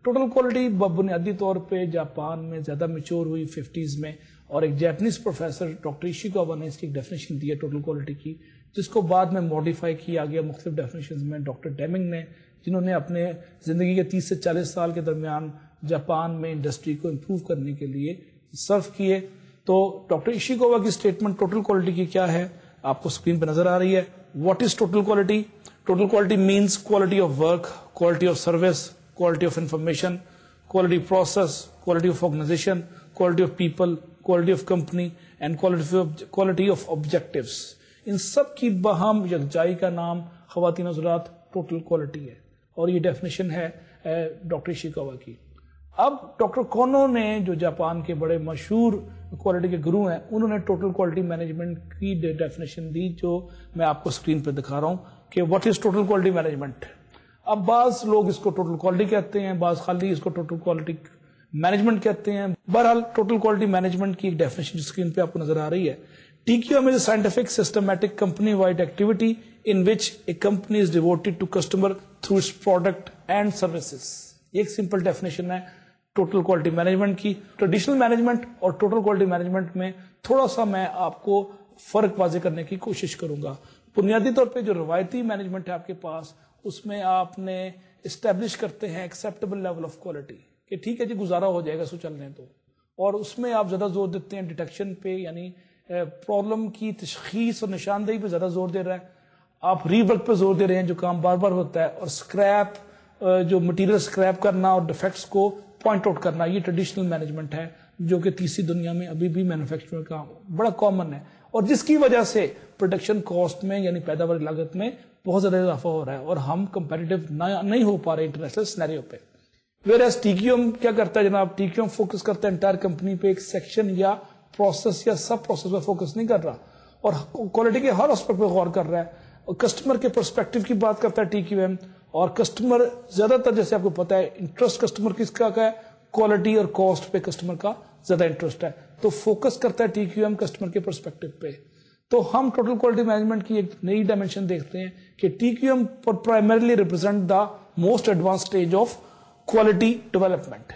ٹوٹل کوالٹی بنیادی طور پہ جاپان میں زیادہ میچور ہوئی 50s میں، اور ایک جاپنیز پروفیسر ڈاکٹر ایشیکاوا نے اس کی ایک ڈیفینیشن دی ہے ٹوٹل کوالٹی کی، جس کو بعد میں ماڈیفائی کیا گیا مختلف ڈیفینیشنز میں. ڈاکٹر ڈیمنگ نے، جنہوں نے اپنے زندگی کے 30 سے 40 سال کے درمیان جاپان میں انڈسٹری کو امپروو کرنے کے لیے سرو کیے. تو ڈاکٹر ایشیکاوا کی اسٹیٹمنٹ ٹوٹل کوالٹی کی کیا ہے آپ کو اسکرین پہ نظر آ رہی ہے. What is total quality? Total quality means quality of work, quality of service, quality of information, quality process, quality of organization, quality of people, quality of company and quality of objectives. ان سب کی باہم یکجائی کا نام خواتین حضرات ٹوٹل کوالٹی ہے، اور یہ ڈیفینیشن ہے ڈاکٹر ایشیکاوا کی. اب ڈاکٹر کونو نے، جو جاپان کے بڑے مشہور کوالٹی کے گرو ہیں، انہوں نے ٹوٹل کوالٹی مینجمنٹ کی ڈیفینیشن دی، جو میں آپ کو اسکرین پہ دکھا رہا ہوں کہ what is total quality management. اب بعض لوگ اس کو ٹوٹل کوالٹی کہتے ہیں، بعض خالی اس کو ٹوٹل کوالٹی مینجمنٹ کہتے ہیں. بہرحال ٹوٹل کوالٹی مینجمنٹ کی ایک ڈیفینیشن اسکرین پہ آپ کو نظر آ رہی ہے. TQM is a scientific systematic company wide activity in which a company is devoted to customer through its product and services. ایک سمپل ڈیفینیشن ہے ٹوٹل کوالٹی مینجمنٹ کی. ٹریڈیشنل مینجمنٹ اور ٹوٹل کوالٹی مینجمنٹ میں تھوڑا سا میں آپ کو فرق واضح کرنے کی کوشش کروں گا. بنیادی طور پہ جو روایتی مینجمنٹ ہے آپ کے پاس، اس میں آپ نے اسٹیبلش کرتے ہیں ایکسیپٹیبل لیول آف کوالٹی کہ ٹھیک ہے جی گزارا ہو جائے گا سو چل رہے ہیں تو، اور اس میں آپ زیادہ زور دیتے ہیں ڈیٹیکشن پہ، یعنی پرابلم کی تشخیص اور نشاندہی پہ زیادہ زور دے رہا ہے. آپ ری ورک پہ زور دے رہے ہیں جو کام بار بار ہوتا ہے، اور اسکریپ جو مٹیریل اسکریپ کرنا اور ڈیفیکٹس کو پوائنٹ آؤٹ کرنا، یہ ٹریڈیشنل مینجمنٹ ہے جو کہ تیسری دنیا میں ابھی بھی مینوفیکچرنگ کا بڑا کامن ہے، اور جس کی وجہ سے پروڈکشن کاسٹ میں یعنی پیداوار لاگت میں بہت زیادہ اضافہ ہو رہا ہے اور ہم کمپیٹیٹو نہیں ہو پا رہے انٹرنیشنل سینیریو پہ. ویئرز ٹی کیو ایم کیا کرتا ہے جناب؟ ٹی کیو ایم فوکس کرتا ہے انٹائر کمپنی پہ، ایک سیکشن یا پروسیس یا سب پروسیس پہ فوکس نہیں کر رہا، اور کوالٹی کے ہر اسپیکٹ پہ غور کر رہا ہے، اور کسٹمر کے پرسپیکٹو کی بات کرتا ہے ٹی کیو ایم. اور کسٹمر زیادہ تر جیسے آپ کو پتا ہے انٹرسٹ کسٹمر کس کا ہے؟ کوالٹی اور کاسٹ پہ کسٹمر کا زیادہ انٹرسٹ ہے، تو فوکس کرتا ہے ٹی کیو ایم کسٹمر کے پرسپیکٹو پہ. تو ہم ٹوٹل کوالٹی مینجمنٹ کی ایک نئی ڈائمینشن دیکھتے ہیں کہ T Q M primarily represent the most advance stage of quality development.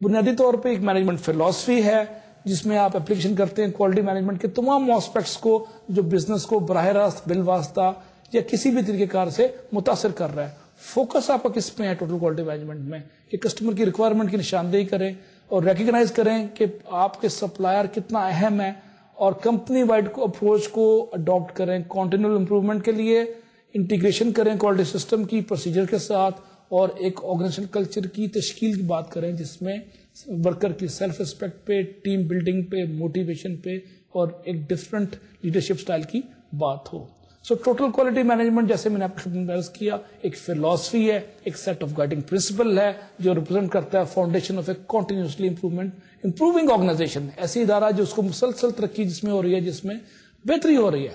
بنیادی طور پہ ایک مینجمنٹ فلسفی ہے جس میں آپ اپلیکیشن کرتے ہیں کوالٹی مینجمنٹ کے تمام اسپیکٹس کو جو بزنس کو براہ راست بالواسطہ یا کسی بھی طریقے کار سے متاثر کر رہا ہے. فوکس آپ کا کس پہ ہے ٹوٹل کوالٹی مینجمنٹ میں؟ کہ کسٹمر کی ریکوائرمنٹ کی نشاندہی کریں اور ریکگنائز کریں کہ آپ کے سپلائر کتنا اہم ہے، اور کمپنی وائڈ اپروچ کو اڈاپٹ کریں کنٹینیوس امپروومنٹ کے لیے، انٹیگریشن کریں کوالٹی سسٹم کی پروسیجر کے ساتھ، اور ایک آرگنائزیشن کلچر کی تشکیل کی بات کریں جس میں ورکر کی سیلف ریسپیکٹ پہ، ٹیم بلڈنگ پہ، موٹیویشن پہ، اور ایک ڈفرنٹ لیڈرشپ سٹائل کی بات ہو. سو ٹوٹل کوالٹی مینجمنٹ جیسے میں نے آپ کی خدمت میں عرض کیا ایک فلسفی ہے، ایک سیٹ آف گائیڈنگ پرنسپل ہے جو ریپرزینٹ کرتا ہے foundation of a continuously improving organisation, ایسی ادارہ جو اس کو مسلسل ترقی جس میں ہو رہی ہے، جس میں بہتری ہو رہی ہے.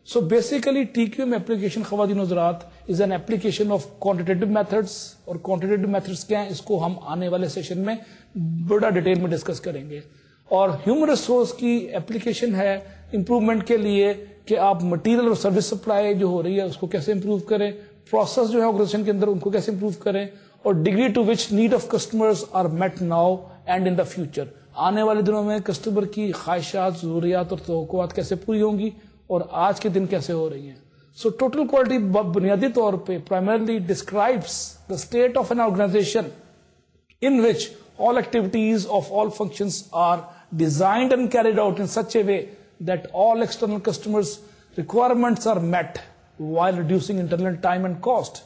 So basically T Q M application خواتین حضرات is an application of quantitative methods, اور کوانٹیٹیو میتھڈس کیا ہیں اس کو ہم آنے والے سیشن میں بڑا ڈیٹیل میں ڈسکس کریں گے. اور ہیومن ریسورس کی ایپلیکیشن ہے امپروومنٹ کے لیے کہ آپ مٹیریل اور سروس سپلائی جو ہو رہی ہے اس کو کیسے امپروو کریں، پروسیس جو ہے آرگنائزیشن کے اندر ان کو کیسے امپروو کریں، اور degree to which need of customers are met now and in the future. آنے والے دنوں میں کسٹمر کی خواہشات، ضروریات اور توقعات کیسے پوری ہوں گی اور آج کے دن کیسے ہو رہی ہیں. سو ٹوٹل کوالٹی بنیادی طور پہ primarily describes the state of an organization in which all activities of all functions are designed and carried out in such a way that all external customers' requirements are met while reducing internal time and cost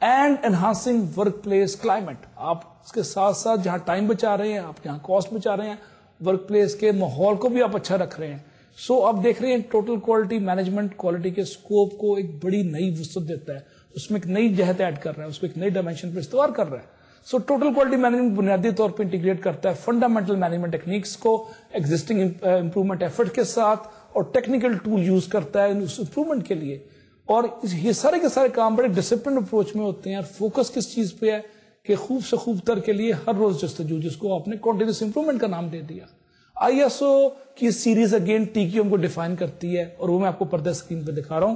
and enhancing workplace climate. آپ اس کے ساتھ ساتھ جہاں ٹائم بچا رہے ہیں، آپ جہاں کاسٹ بچا رہے ہیں، ورک پلیس کے ماحول کو بھی آپ اچھا رکھ رہے ہیں. سو آپ دیکھ رہے ہیں ٹوٹل کوالٹی مینجمنٹ کوالٹی کے اسکوپ کو ایک بڑی نئی وسعت دیتا ہے، اس میں ایک نئی جہت ایڈ کر رہا ہے، اس کو ایک نئی ڈائمینشن پہ استوار کر رہا ہے. سو ٹوٹل کوالٹی مینجمنٹ بنیادی طور پہ انٹیگریٹ کرتا ہے فنڈامنٹل مینجمنٹ ٹیکنیکس کو ایگزسٹنگ امپروومنٹ ایفرٹ کے ساتھ، اور ٹیکنیکل ٹول یوز کرتا ہے اس امپروومنٹ کے لیے. اور یہ سارے کے سارے کام بڑے ڈسپلن اپروچ میں ہوتے ہیں. اور فوکس کس چیز پہ ہے کہ خوب سے خوب تر کے لیے ہر روز جستجو، جس کو آپ نے کنٹینیوس امپروومنٹ کا نام دے دیا. آئی ایس او کی series again T Q M کو ڈیفائن کرتی ہے، اور وہ میں آپ کو پردہ اسکرین پہ دکھا رہا ہوں.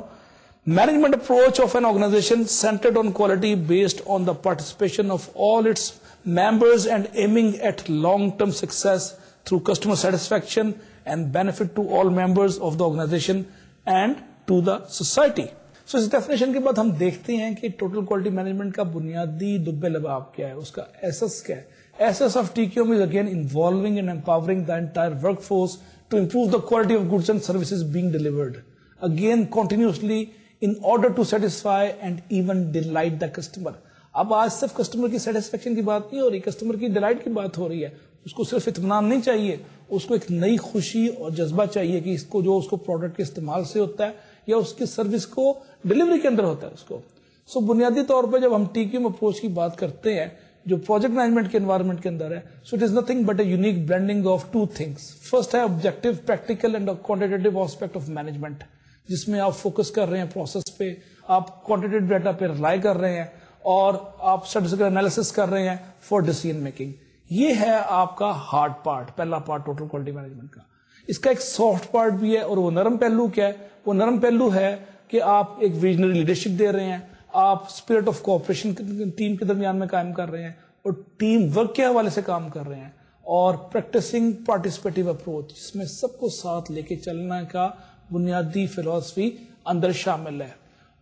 Management approach of an organisation centred on quality based on the participation of all its members and aiming at long term success through customer satisfaction and benefit to all members of the organisation and to the society. So اس ڈیفینیشن کے بعد ہم دیکھتے ہیں کہ ٹوٹل کوالٹی مینجمنٹ کا بنیادی دب لباب کیا ہے، اس کا ایسس کیا ہے. Essence of TQM is again involving and empowering the entire workforce to improve the quality of goods and services being delivered. Again, continuously in order to satisfy and even delight the customer. اب آج صرف کسٹمر کی سیٹسفیکشن کی بات نہیں ہو رہی، کسٹمر کی ڈیلائٹ کی بات ہو رہی ہے. اس کو صرف اطمینان نہیں چاہیے، اس کو ایک نئی خوشی اور جذبہ چاہیے کہ اس کو جو اس کو پروڈکٹ کے استعمال سے ہوتا ہے یا اس کی سروس کو ڈلیوری کے اندر ہوتا ہے اس کو. سو بنیادی طور پہ جب ہم ٹی کیو ایم اپروچ کی بات کرتے ہیں جو پروجیکٹ مینجمنٹ کے انوائرمنٹ کے اندر ہے، so it is nothing but a unique blending of two things. First ہے objective practical and quantitative aspect of management, جس میں آپ فوکس کر رہے ہیں پروسیس پہ، آپ کوانٹیٹیو ڈیٹا پہ ریلائی کر رہے ہیں، اور آپ اسٹیٹسٹیکل انالیسس کر رہے ہیں فار ڈیسیژن میکنگ. یہ ہے آپ کا ہارڈ پارٹ، پہلا پارٹ ٹوٹل کوالٹی مینجمنٹ کا. اس کا ایک سافٹ پارٹ بھی ہے، اور وہ نرم پہلو کیا ہے؟ وہ نرم پہلو ہے کہ آپ ایک ویژنری لیڈرشپ دے رہے ہیں، آپ اسپرٹ آف کوآپریشن ٹیم کے درمیان میں قائم کر رہے ہیں، اور ٹیم ورک کے حوالے سے کام کر رہے ہیں، اور پریکٹسنگ پارٹیسپیٹیو اپروچ، جس میں سب کو ساتھ لے کے چلنا کا بنیادی فلسفی اندر شامل ہے.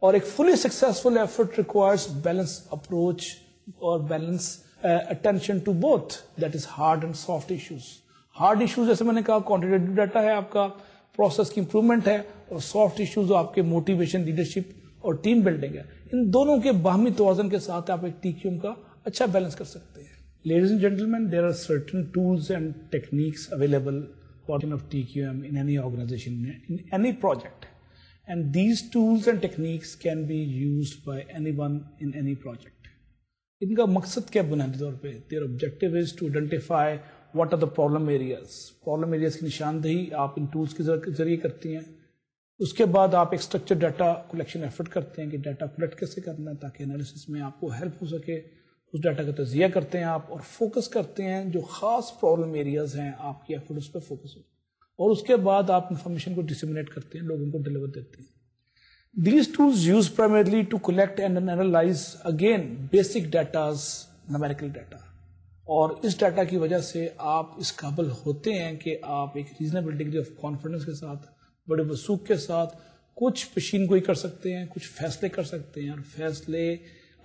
اور ایک fully successful effort requires balance approach اور balance attention to both, that is hard and soft issues. Hard issues جیسے میں نے کہا کوانٹیٹیو ڈیٹا ہے آپ کا, پروسیس کی امپروومنٹ ہے, اور سافٹ ایشوز آپ کے موٹیویشن, لیڈرشپ اور ٹیم بلڈنگ ہے. ان دونوں کے باہمی توازن کے ساتھ آپ ایک TQM کا اچھا بیلنس کر سکتے ہیں. Ladies and gentlemen, there are certain tools and techniques available for of TQM in any organization, in any project. And these tools and techniques can be used by anyone in any project. ان کا مقصد کیا بنیادی طور پہ؟ Their objective is to identify what are the problem areas. Problem areas کی نشاندہی آپ ان ٹولس کے ذریعے کرتی ہیں. اس کے بعد آپ ایک اسٹرکچر ڈیٹا کلیکشن ایفرٹ کرتے ہیں کہ ڈیٹا کلیکٹ کیسے کرنا ہے تاکہ انالیسس میں آپ کو ہیلپ ہو سکے. اس ڈیٹا کا تجزیہ کرتے ہیں آپ اور فوکس کرتے ہیں جو خاص پرابلم ایریاز ہیں آپ کی ایفرٹ اس پہ فوکس ہو, اور اس کے بعد آپ انفارمیشن کو ڈسیمنیٹ کرتے ہیں, لوگوں کو ڈلیور دیتے ہیں. These tools used primarily to collect and analyze again basic data's numerical data. اور اس ڈیٹا کی وجہ سے آپ اس قابل ہوتے ہیں کہ آپ ایک ریزنیبل ڈگری آف کانفیڈنس کے ساتھ, بڑے وثوق کے ساتھ کچھ پیشین گوئی کر سکتے ہیں, کچھ فیصلے کر سکتے ہیں. اور فیصلے,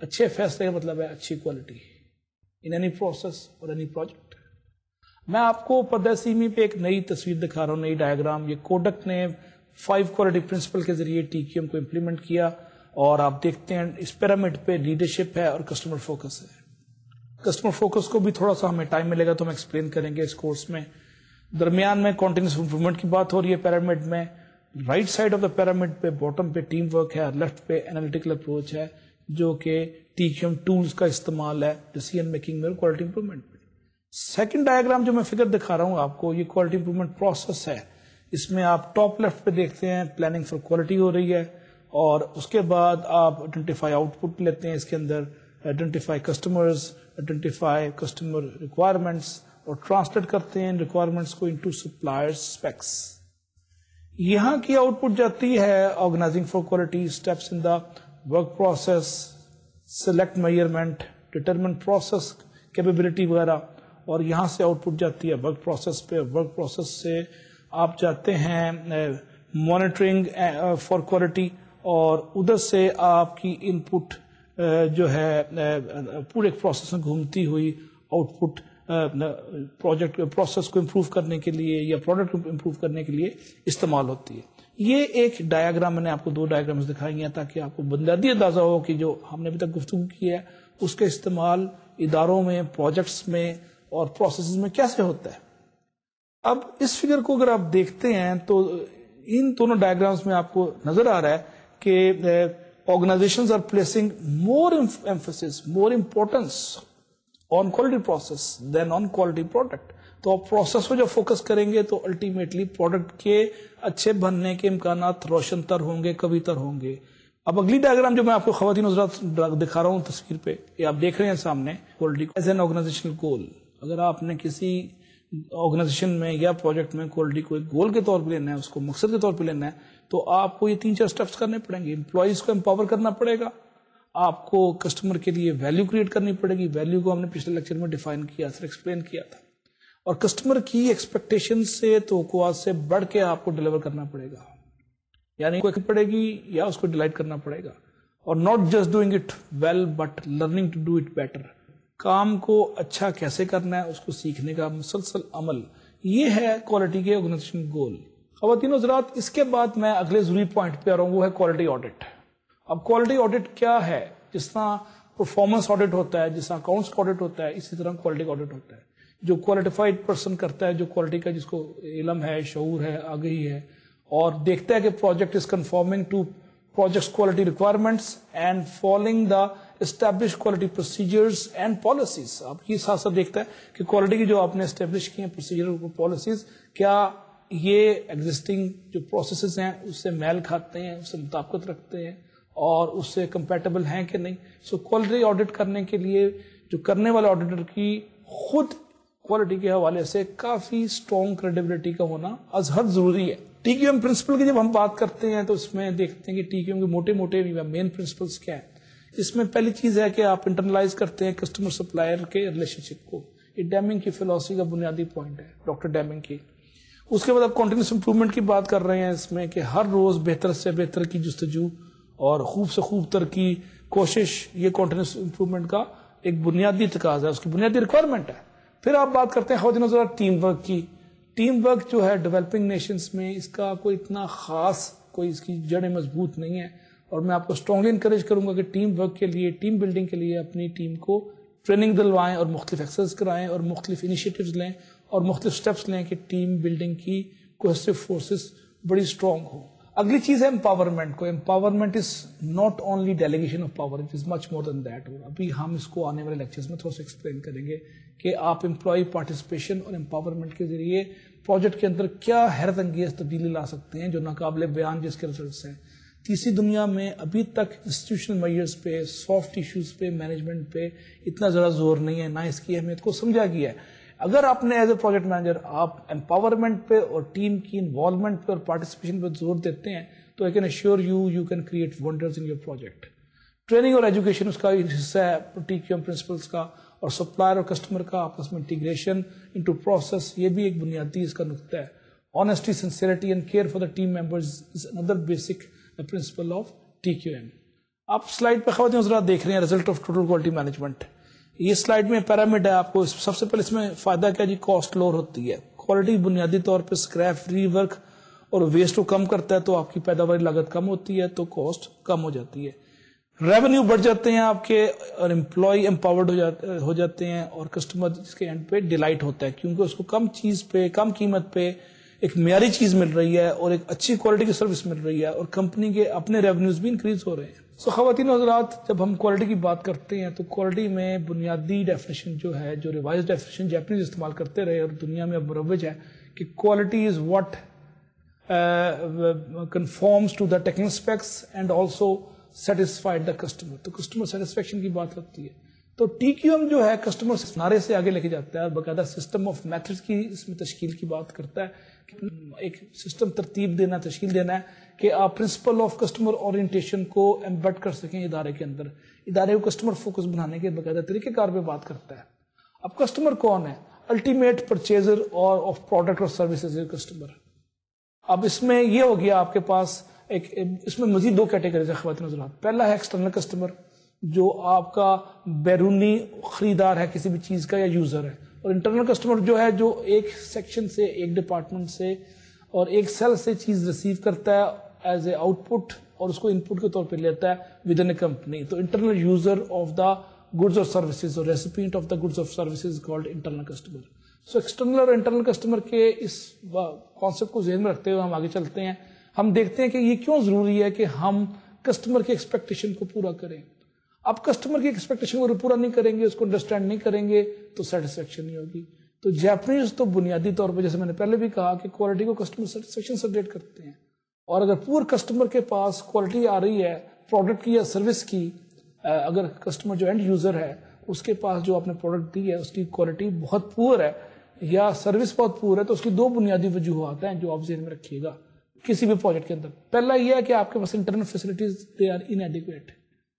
اچھے فیصلے کا مطلب ہے اچھی کوالٹی ان اینی پروسیس اور اینی پروجیکٹ. میں آپ کو پردہ سیمی پہ ایک نئی تصویر دکھا رہا ہوں, نئی ڈائیگرام. یہ کوڈک نے 5 کوالٹی پرنسپل کے ذریعے TQM کو امپلیمنٹ کیا, اور آپ دیکھتے ہیں اس پیرامڈ پہ لیڈرشپ ہے اور کسٹمر فوکس ہے. کسٹمر فوکس کو بھی تھوڑا سا ہمیں ٹائم ملے گا تو ہم ایکسپلین کریں گے اس کورس میں. درمیان میں کنٹینیوس امپروومنٹ کی بات ہو رہی ہے پیرامڈ میں. Right side of the pyramid پہ باٹم پہ ٹیم ورک ہے, اور لیفٹ پہ انالیٹیکل اپروچ ہے جو کہ TQM ٹولز کا استعمال ہے ڈیسیژن میکنگ میں اور کوالٹی امپروومنٹ میں. سیکنڈ ڈائیگرام جو میں فگر دکھا رہا ہوں آپ کو, یہ کوالٹی امپروومنٹ پروسیس ہے. اس میں آپ ٹاپ لیفٹ پہ دیکھتے ہیں پلاننگ فار کوالٹی ہو رہی ہے, اور اس کے بعد آپ آئیڈینٹیفائی آؤٹ پٹ لیتے ہیں. اس کے اندر identify customers, identify customer requirements, اور ٹرانسلیٹ کرتے ہیں ریکوائرمنٹس کو انٹو سپلائر اسپیکس. یہاں کی آؤٹ پٹ جاتی ہے organising for quality, steps in the work process, select measurement, determine process capability وغیرہ, اور یہاں سے آؤٹ پٹ جاتی ہے ورک پروسیس پہ. ورک پروسیس سے آپ جاتے ہیں مانیٹرنگ فار کوالٹی, اور ادھر سے آپ کی ان پٹ جو ہے پورے پروسیس میں گھومتی ہوئی آؤٹ پٹ پروجیکٹ پروسیس کو امپروو کرنے کے لیے یا پروڈکٹ کو امپروو کرنے کے لیے استعمال ہوتی ہے. یہ ایک ڈائیگرام میں نے آپ کو 2 ڈائیگرامز دکھائی ہیں تاکہ آپ کو بنیادی اندازہ ہو کہ جو ہم نے ابھی تک گفتگو کی ہے اس کا استعمال اداروں میں, پروجیکٹس میں اور پروسیسز میں کیسے ہوتا ہے. اب اس فگر کو اگر آپ دیکھتے ہیں تو ان دونوں ڈائیگرامز میں آپ کو نظر آ رہا ہے کہ organisations are placing more emphasis, more importance on quality process than on quality product. تو آپ پروسیس کو جب فوکس کریں گے تو الٹیمیٹلی پروڈکٹ کے اچھے بننے کے امکانات روشن تر ہوں گے, قوی تر ہوں گے. اب اگلی ڈائیگرام جو میں آپ کو خواتین حضرات دکھا رہا ہوں تصویر پہ, یہ آپ دیکھ رہے ہیں سامنے کوالٹی ایز این آرگنائزیشنل گول. اگر آپ نے کسی آرگنائزیشن میں یا پروجیکٹ میں کوالٹی کو ایک گول کے طور پہ لینا ہے, اس کو مقصد کے طور پہ لینا ہے, تو آپ کو یہ 3-4 اسٹیپس کرنے پڑیں گے. امپلائیز کو امپاور کرنا پڑے گا, آپ کو کسٹمر کے لیے ویلیو کریٹ کرنی پڑے گی. ویلیو کو ہم نے پچھلے لیکچر میں ڈیفائن کیا تھا, ایکسپلین کیا تھا. اور کسٹمر کی ایکسپیکٹیشن سے, توقعات سے بڑھ کے آپ کو ڈیلیور کرنا پڑے گا, یعنی کوئی پڑے گی یا اس کو ڈیلائٹ کرنا پڑے گا. اور not just doing it well but learning to do it better. کام کو اچھا کیسے کرنا ہے اس کو سیکھنے کا مسلسل عمل, یہ ہے کوالٹی کے آرگنائزیشن گول. خواتین حضرات, اس کے بعد میں اگلے ضروری پوائنٹ پہ آ رہا ہوں, وہ ہے کوالٹی آڈٹ. اب کوالٹی آڈٹ کیا ہے؟ جس طرح پرفارمنس آڈٹ ہوتا ہے, جس طرح اکاؤنٹس کا آڈٹ ہوتا ہے, اسی طرح کوالٹی کا آڈٹ ہوتا ہے. جو کوالٹیفائڈ پرسن کرتا ہے, جو کوالٹی کا جس کو علم ہے, شعور ہے, آگہی ہے, اور دیکھتا ہے کہ project is conforming to project's quality requirements and following the established quality procedures and policies. آپ یہ ساتھ ساتھ دیکھتا ہے کہ کوالٹی کی جو آپ نے اسٹیبلش کی ہیں پروسیجر اور پالیسیز, کیا یہ ایگزسٹنگ جو پروسیسز ہیں اس سے میل کھاتے ہیں, اس سے مطابقت رکھتے ہیں اور اس سے کمپیٹیبل ہیں کہ نہیں. سو کوالٹی آڈٹ کرنے کے لیے جو کرنے والے آڈیٹر کی خود کوالٹی کے حوالے سے کافی اسٹرانگ کریڈیبلٹی کا ہونا از حد ضروری ہے. TQM پرنسپل کی جب ہم بات کرتے ہیں تو اس میں دیکھتے ہیں کہ TQM کے موٹے موٹے مین پرنسپلس کیا ہیں. اس میں پہلی چیز ہے کہ آپ انٹرنلائز کرتے ہیں کسٹمر سپلائر کے ریلیشن شپ کو. یہ ڈیمنگ کی فلسفی کا بنیادی پوائنٹ ہے, ڈاکٹر ڈیمنگ کی. اس کے بعد آپ کنٹینیوس امپروومنٹ کی بات کر رہے ہیں اس میں کہ ہر روز بہتر سے بہتر کی جستجو اور خوب سے خوب تر کی کوشش، یہ کنٹینیوس امپروومنٹ کا ایک بنیادی تقاضا ہے، اس کی بنیادی ریکوائرمنٹ ہے. پھر آپ بات کرتے ہیں خواتین حضرات ٹیم ورک کی. ٹیم ورک جو ہے ڈیولپنگ نیشنز میں اس کا کوئی اتنا خاص کوئی اس کی جڑیں مضبوط نہیں ہے، اور میں آپ کو اسٹرانگلی انکریج کروں گا کہ ٹیم ورک کے لیے، ٹیم بلڈنگ کے لیے اپنی ٹیم کو ٹریننگ دلوائیں اور مختلف ایکسرسائز کرائیں اور مختلف انیشیٹوز لیں اور مختلف سٹیپس لیں کہ ٹیم بلڈنگ کی کوہیسو فورسز بڑی اسٹرانگ ہو. اگلی چیز ہے امپاورمنٹ کو. Empowerment is not only delegation of power, it is much more than that. ابھی ہم اس کو آنے والے لیکچرز میں تھوڑا سا ایکسپلین کریں گے کہ آپ امپلائی پارٹیسپیشن اور امپاورمنٹ کے ذریعے پروجیکٹ کے اندر کیا حیرت انگیز تبدیلی لا سکتے ہیں جو ناقابل بیان جس کے ریزلٹس ہیں. تیسری دنیا میں ابھی تک انسٹیٹیوشنل میجرز پہ، سافٹ ایشوز پہ، مینجمنٹ پہ اتنا زیادہ زور نہیں ہے، نہ اس کی اہمیت کو سمجھا گیا ہے. اگر آپ نے ایز اے پروجیکٹ مینیجر آپ امپاورمنٹ پہ اور ٹیم کی انوالومنٹ پہ اور پارٹیسپیشن پہ زور دیتے ہیں تو I can assure you can create wonders in your project. Training اور ایجوکیشن اس کا حصہ ہے TQM پرنسپلس کا، اور سپلائر اور کسٹمر کا آپس میں انٹیگریشن انٹو پروسیس، یہ بھی ایک بنیادی اس کا نقطہ ہے. Honesty, sincerity and care for the team members is another basic principle of TQM. آپ سلائڈ پہ خواتین حضرات دیکھ رہے ہیں result of total quality management. یہ سلائڈ میں پیرامڈ ہے. آپ کو سب سے پہلے اس میں فائدہ کیا جی؟ کاسٹ لوور ہوتی ہے. کوالٹی بنیادی طور پہ اسکریپ فری ورک اور ویسٹ کو کم کرتا ہے، تو آپ کی پیداواری لاگت کم ہوتی ہے تو کاسٹ کم ہو جاتی ہے. ریونیو بڑھ جاتے ہیں آپ کے، اور امپلائی امپاورڈ ہو جاتے ہیں، اور کسٹمر اس کے اینڈ پہ ڈیلائٹ ہوتا ہے کیونکہ اس کو کم چیز پہ، کم قیمت پہ ایک معیاری چیز مل رہی ہے اور ایک اچھی کوالٹی کی سروس مل رہی ہے، اور کمپنی کے اپنے ریونیوز بھی انکریز ہو رہے ہیں. خواتین و حضرات، جب ہم کوالٹی کی بات کرتے ہیں تو کوالٹی میں بنیادی ڈیفینیشن جو ہے، جو ریوائز ڈیفینیشن جیپنیز استعمال کرتے رہے اور دنیا میں اب مروج ہے، کہ quality is what conforms to the technical specs and also satisfied the customer. تو کسٹمر سیٹسفیکشن کی بات ہوتی ہے. تو TQM جو ہے کسٹمر نعرے سے آگے لے کے جاتا ہے اور باقاعدہ سسٹم آف میتھڈز کی اس میں تشکیل کی بات کرتا ہے. ایک سسٹم ترتیب دینا، تشکیل دینا ہے کہ آپ پرنسپل آف کسٹمر اورینٹیشن کو ایمبیڈ کر سکیں ادارے کے اندر. ادارے کو کسٹمر فوکس بنانے کے باقاعدہ طریقہ کار پہ بات کرتا ہے. اب کسٹمر کون ہے؟ الٹیمیٹ پرچیزر اور آف پروڈکٹ اور سروسز کسٹمر. اب اس میں یہ ہو گیا آپ کے پاس ایک، اس میں مزید دو کیٹیگریز ہیں خواتین حضرات. پہلا ہے ایکسٹرنل کسٹمر، جو آپ کا بیرونی خریدار ہے کسی بھی چیز کا یا یوزر ہے. اور انٹرنل کسٹمر جو ہے، جو ایک سیکشن سے، ایک ڈپارٹمنٹ سے اور ایک سیل سے چیز ریسیو کرتا ہے ایز اے آؤٹ پٹ اور اس کو ان پٹ کے طور پہ لیتا ہے ود ان اے کمپنی. تو internal user of the goods اور سروسز اور ریسیپینٹ آف دا گڈز اور سروسز کالڈ انٹرنل کسٹمر. سو ایکسٹرنل اور انٹرنل کسٹمر کے اس کانسیپٹ کو ذہن میں رکھتے ہوئے ہم آگے چلتے ہیں. ہم دیکھتے ہیں کہ یہ کیوں ضروری ہے کہ ہم کسٹمر کی ایکسپیکٹیشن کو پورا کریں. اب کسٹمر کی ایکسپیکٹیشن کو پورا نہیں کریں گے، اس کو انڈرسٹینڈ نہیں کریں گے تو سیٹسفیکشن نہیں ہوگی. تو جیپنیز تو بنیادی طور پہ، جیسے میں نے پہلے بھی کہا، کہ کوالٹی کو کسٹمر سیٹسفیکشن سے ریلیٹ کرتے ہیں. اور اگر پور کسٹمر کے پاس کوالٹی آ رہی ہے پروڈکٹ کی یا سروس کی، اگر کسٹمر جو اینڈ یوزر ہے اس کے پاس جو آپ نے پروڈکٹ دی ہے اس کی کوالٹی بہت پور ہے یا سروس بہت پور ہے، تو اس کی دو بنیادی وجوہات ہیں جو آپ ذہن میں رکھیے گا کسی بھی پروجیکٹ کے اندر. پہلا یہ ہے کہ آپ کے پاس انٹرنل فیسلٹیز دے آر انیڈیکویٹ،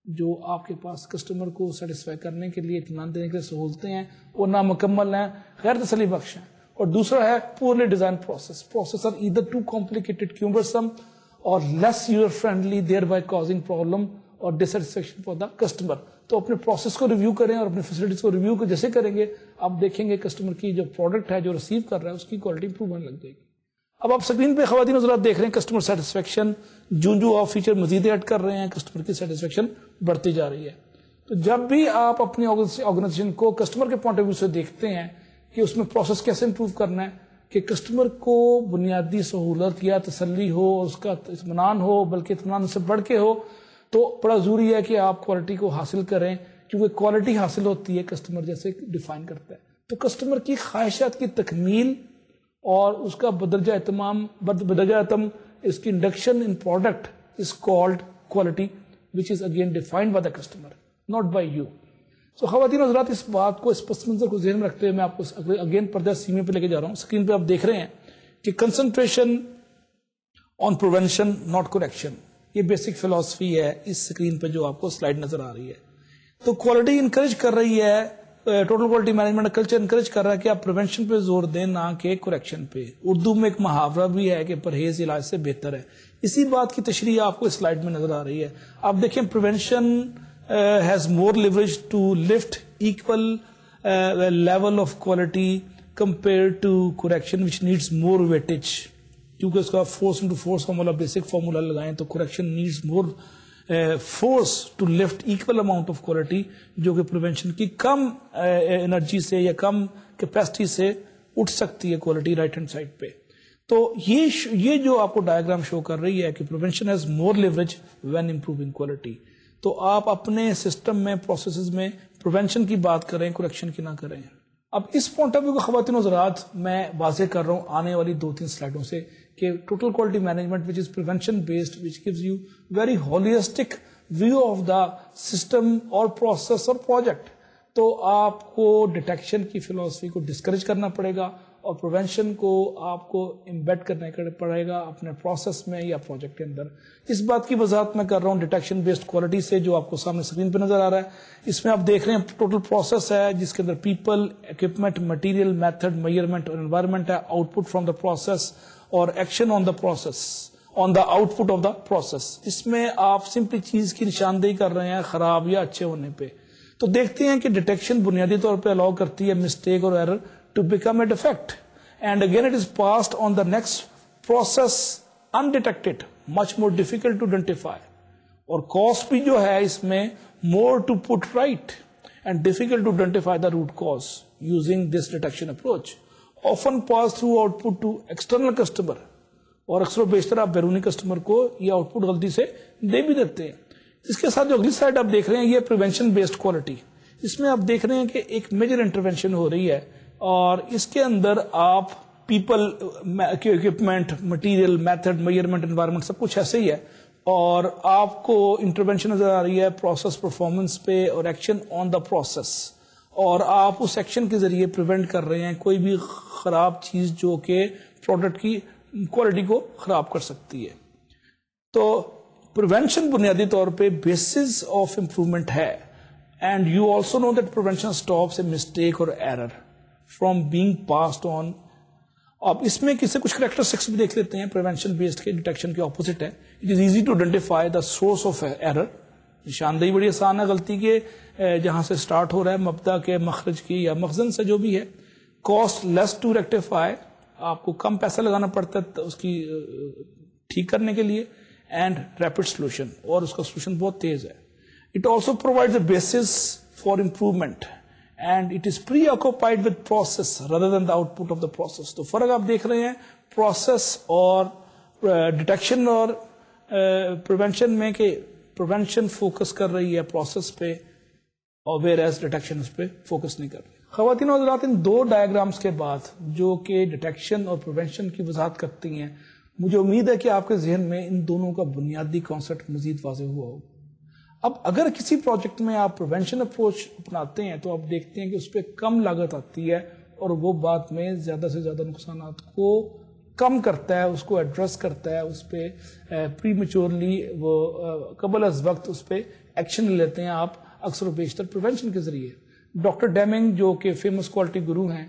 جو آپ کے پاس کسٹمر کو سیٹسفائی کرنے کے لیے، اطمینان دینے کے لیے سہولتیں ہیں وہ نامکمل ہیں، غیر تسلی بخش ہیں. اور دوسرا ہے poorly design process are either too complicated, cumbersome اور less user friendly, thereby causing problem اور ڈسسیٹسفیکشن فار دا کسٹمر. تو اپنے پروسیس کو ریویو کریں اور اپنے فیسلٹیز کو ریویو کو جیسے کریں گے آپ دیکھیں گے کسٹمر کی جو پروڈکٹ ہے جو ریسیو کر رہا ہے اس کی کوالٹی امپروو ہونے لگ جائے گی. اب آپ سکرین پہ خواتین حضرات دیکھ رہے ہیں کسٹمر سیٹسفیکشن، جو آپ فیچر مزید ایڈ کر رہے ہیں کسٹمر کی سیٹسفیکشن بڑھتی جا رہی ہے. تو جب بھی آپ اپنی آرگنائزیشن کو کسٹمر کے پوائنٹ آف ویو سے دیکھتے ہیں کہ اس میں پروسیس کیسے امپروو کرنا ہے کہ کسٹمر کو بنیادی سہولت یا تسلی ہو، اس کا اطمینان ہو، بلکہ اطمینان سے بڑھ کے ہو، تو بڑا ضروری ہے کہ آپ کوالٹی کو حاصل کریں، کیونکہ کوالٹی حاصل ہوتی ہے کسٹمر جیسے ڈیفائن کرتا ہے. تو کسٹمر کی خواہشات کی تکمیل اور اس کا بدرجہ اتم اس کی induction in product is called quality which is again defined by the customer not by you. So خواتین حضرات اس بات کو، اس پس منظر کو ذہن میں رکھتے ہوئے میں آپ کو اگین پردہ سیمے پہ لے کے جا رہا ہوں. اسکرین پہ آپ دیکھ رہے ہیں کہ concentration on prevention not correction, یہ بیسک فلسفی ہے اس اسکرین پہ جو آپ کو سلائڈ نظر آ رہی ہے. تو کوالٹی انکریج کر رہی ہے total quality management culture encourage کر رہا ہے کہ آپ پریونشن پہ زور دیں نہ کہ کریکشن پہ. اردو میں ایک محاورہ بھی ہے کہ پرہیز علاج سے بہتر ہے. اسی بات کی تشریح آپ کو اس سلائیڈ میں نظر آ رہی ہے. آپ دیکھیں prevention has more leverage to lift equal level of quality compare to correction which needs more weightage. کیونکہ اس کا force into force formula basic formula لگائیں تو correction needs more force to lift equal amount of quality, جو کہ پریونشن کی کم انرجی سے یا کم کیپیسٹی سے اٹھ سکتی ہے کوالٹی رائٹ ہینڈ سائڈ پہ. تو یہ جو آپ کو ڈائیگرام شو کر رہی ہے کہ prevention has more leverage when improving quality. تو آپ اپنے سسٹم میں پروسیسز میں پریونشن کی بات کریں, کریکشن کی نہ کریں. اب اس پوائنٹ آف ویو کو خواتین و حضرات میں واضح کر رہا ہوں آنے والی 2-3 سلائیڈوں سے کہ total quality management which is prevention based which gives you very holistic view of the system اور پروسیس اور پروجیکٹ. تو آپ کو ڈیٹیکشن کی فلسفی کو ڈسکریج کرنا پڑے گا اور پریونشن کو آپ کو امبیڈ کرنے پڑے گا اپنے پروسیس میں یا پروجیکٹ کے اندر. اس بات کی وضاحت میں کر رہا ہوں ڈیٹیکشن بیسڈ کوالٹی سے, جو آپ کو سامنے اسکرین پہ نظر آ رہا ہے. اس میں آپ دیکھ رہے ہیں ٹوٹل پروسیس ہے جس کے اندر people, equipment, material, method, measurement اور انوائرمنٹ ہے. Output from the process اور action on the process on the output of the process. اس میں آپ سمپلی چیز کی نشاندہی کر رہے ہیں خراب یا اچھے ہونے پہ. تو دیکھتے ہیں کہ ڈیٹیکشن بنیادی طور پہ الاؤ کرتی ہے مسٹیک اور error to become a defect, and again it is passed on the next process undetected, much more difficult to identify. اور cost بھی جو ہے اس میں more to put right and difficult to identify the root cause using this detection approach. Often pass through output to external customer, اور اکثر و بیشتر آپ بیرونی کسٹمر کو یہ آؤٹ پٹ غلطی سے دے بھی دیتے ہیں. اس کے ساتھ جو اگلی سائڈ آپ دیکھ رہے ہیں یہ پریونشن بیسڈ کوالٹی. اس میں آپ دیکھ رہے ہیں کہ ایک میجر انٹرونشن ہو رہی ہے اور اس کے اندر آپ people, equipment, material, method, measurement, environment سب کچھ ایسے ہی ہے اور آپ کو انٹرونشن نظر آ رہی ہے پروسیس پرفارمنس پہ اور ایکشن آن دا پروسیس, اور آپ اس ایکشن کے ذریعے پریونٹ کر رہے ہیں کوئی بھی خراب چیز جو کہ پروڈکٹ کی کوالٹی کو خراب کر سکتی ہے. تو پریونشن بنیادی طور پہ بیسس آف امپروومنٹ ہے, and you also know that prevention stops a mistake اور error from being passed on. اب اس میں کسی کچھ کریکٹرسٹکس بھی دیکھ لیتے ہیں پریونشن بیسڈ کے. ڈیٹیکشن کے اپوزٹ ہے. It is easy to identify the source of error. نشاندہی بڑی آسان ہے غلطی کے جہاں سے سٹارٹ ہو رہا ہے, مبدا کے, مخرج کی یا مخزن سے جو بھی ہے. کاسٹ لیس ٹو ریکٹیفائی, آپ کو کم پیسہ لگانا پڑتا ہے اس کی ٹھیک کرنے کے لیے. اینڈ ریپڈ سولوشن, اور اس کا سولوشن بہت تیز ہے. It also provide the basis for improvement and it is preoccupied with process rather than the output of the process. تو فرق آپ دیکھ رہے ہیں process اور detection اور prevention میں کہ prevention focus کر رہی ہے process پہ اور whereas detection اس پہ focus نہیں کر رہی. خواتین و حضرات, ان 2 ڈائیگرامز کے بعد جو کہ detection اور prevention کی وضاحت کرتی ہیں, مجھے امید ہے کہ آپ کے ذہن میں ان دونوں کا بنیادی کانسیپٹ مزید واضح ہوا ہو. اب اگر کسی پروجیکٹ میں آپ پریونشن اپروچ اپناتے ہیں تو آپ دیکھتے ہیں کہ اس پہ کم لاگت آتی ہے اور وہ بعد میں زیادہ سے زیادہ نقصانات کو کم کرتا ہے, اس کو ایڈریس کرتا ہے, اس پہ پری میچورلی وہ قبل از وقت اس پہ ایکشن لیتے ہیں آپ اکثر و بیشتر پریونشن کے ذریعے. ڈاکٹر ڈیمنگ جو کہ فیمس کوالٹی گرو ہیں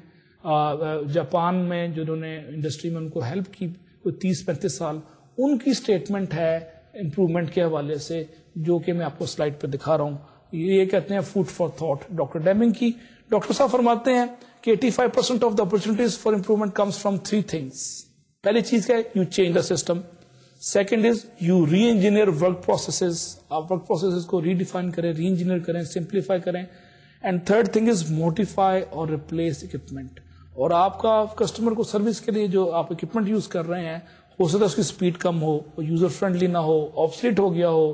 جاپان میں, جنہوں نے انڈسٹری میں ان کو ہیلپ کی 30-35 سال, ان کی سٹیٹمنٹ ہے امپروومنٹ کے حوالے سے جو کہ میں آپ کو سلائیڈ پہ دکھا رہا ہوں. یہ کہتے ہیں food for thought doctor Deming کی. ڈاکٹر صاحب فرماتے ہیں کہ 85% of the opportunities for improvement comes from 3 things. پہلی چیز کیا ہے, you change the system. Second is you reengineer work processes, آپ ورک پروسیسز کو ری ڈیفائن کریں, ری انجینئر کریں, سمپلیفائی کریں. And third thing is modify اور ریپلیس اکوپمنٹ. اور آپ کا کسٹمر کو سروس کے لیے جو آپ اکوپمنٹ یوز کر رہے ہیں ہو سکتا ہے اس کی اسپیڈ کم ہو, یوزر فرینڈلی نہ ہو, آبسلیٹ ہو گیا ہو,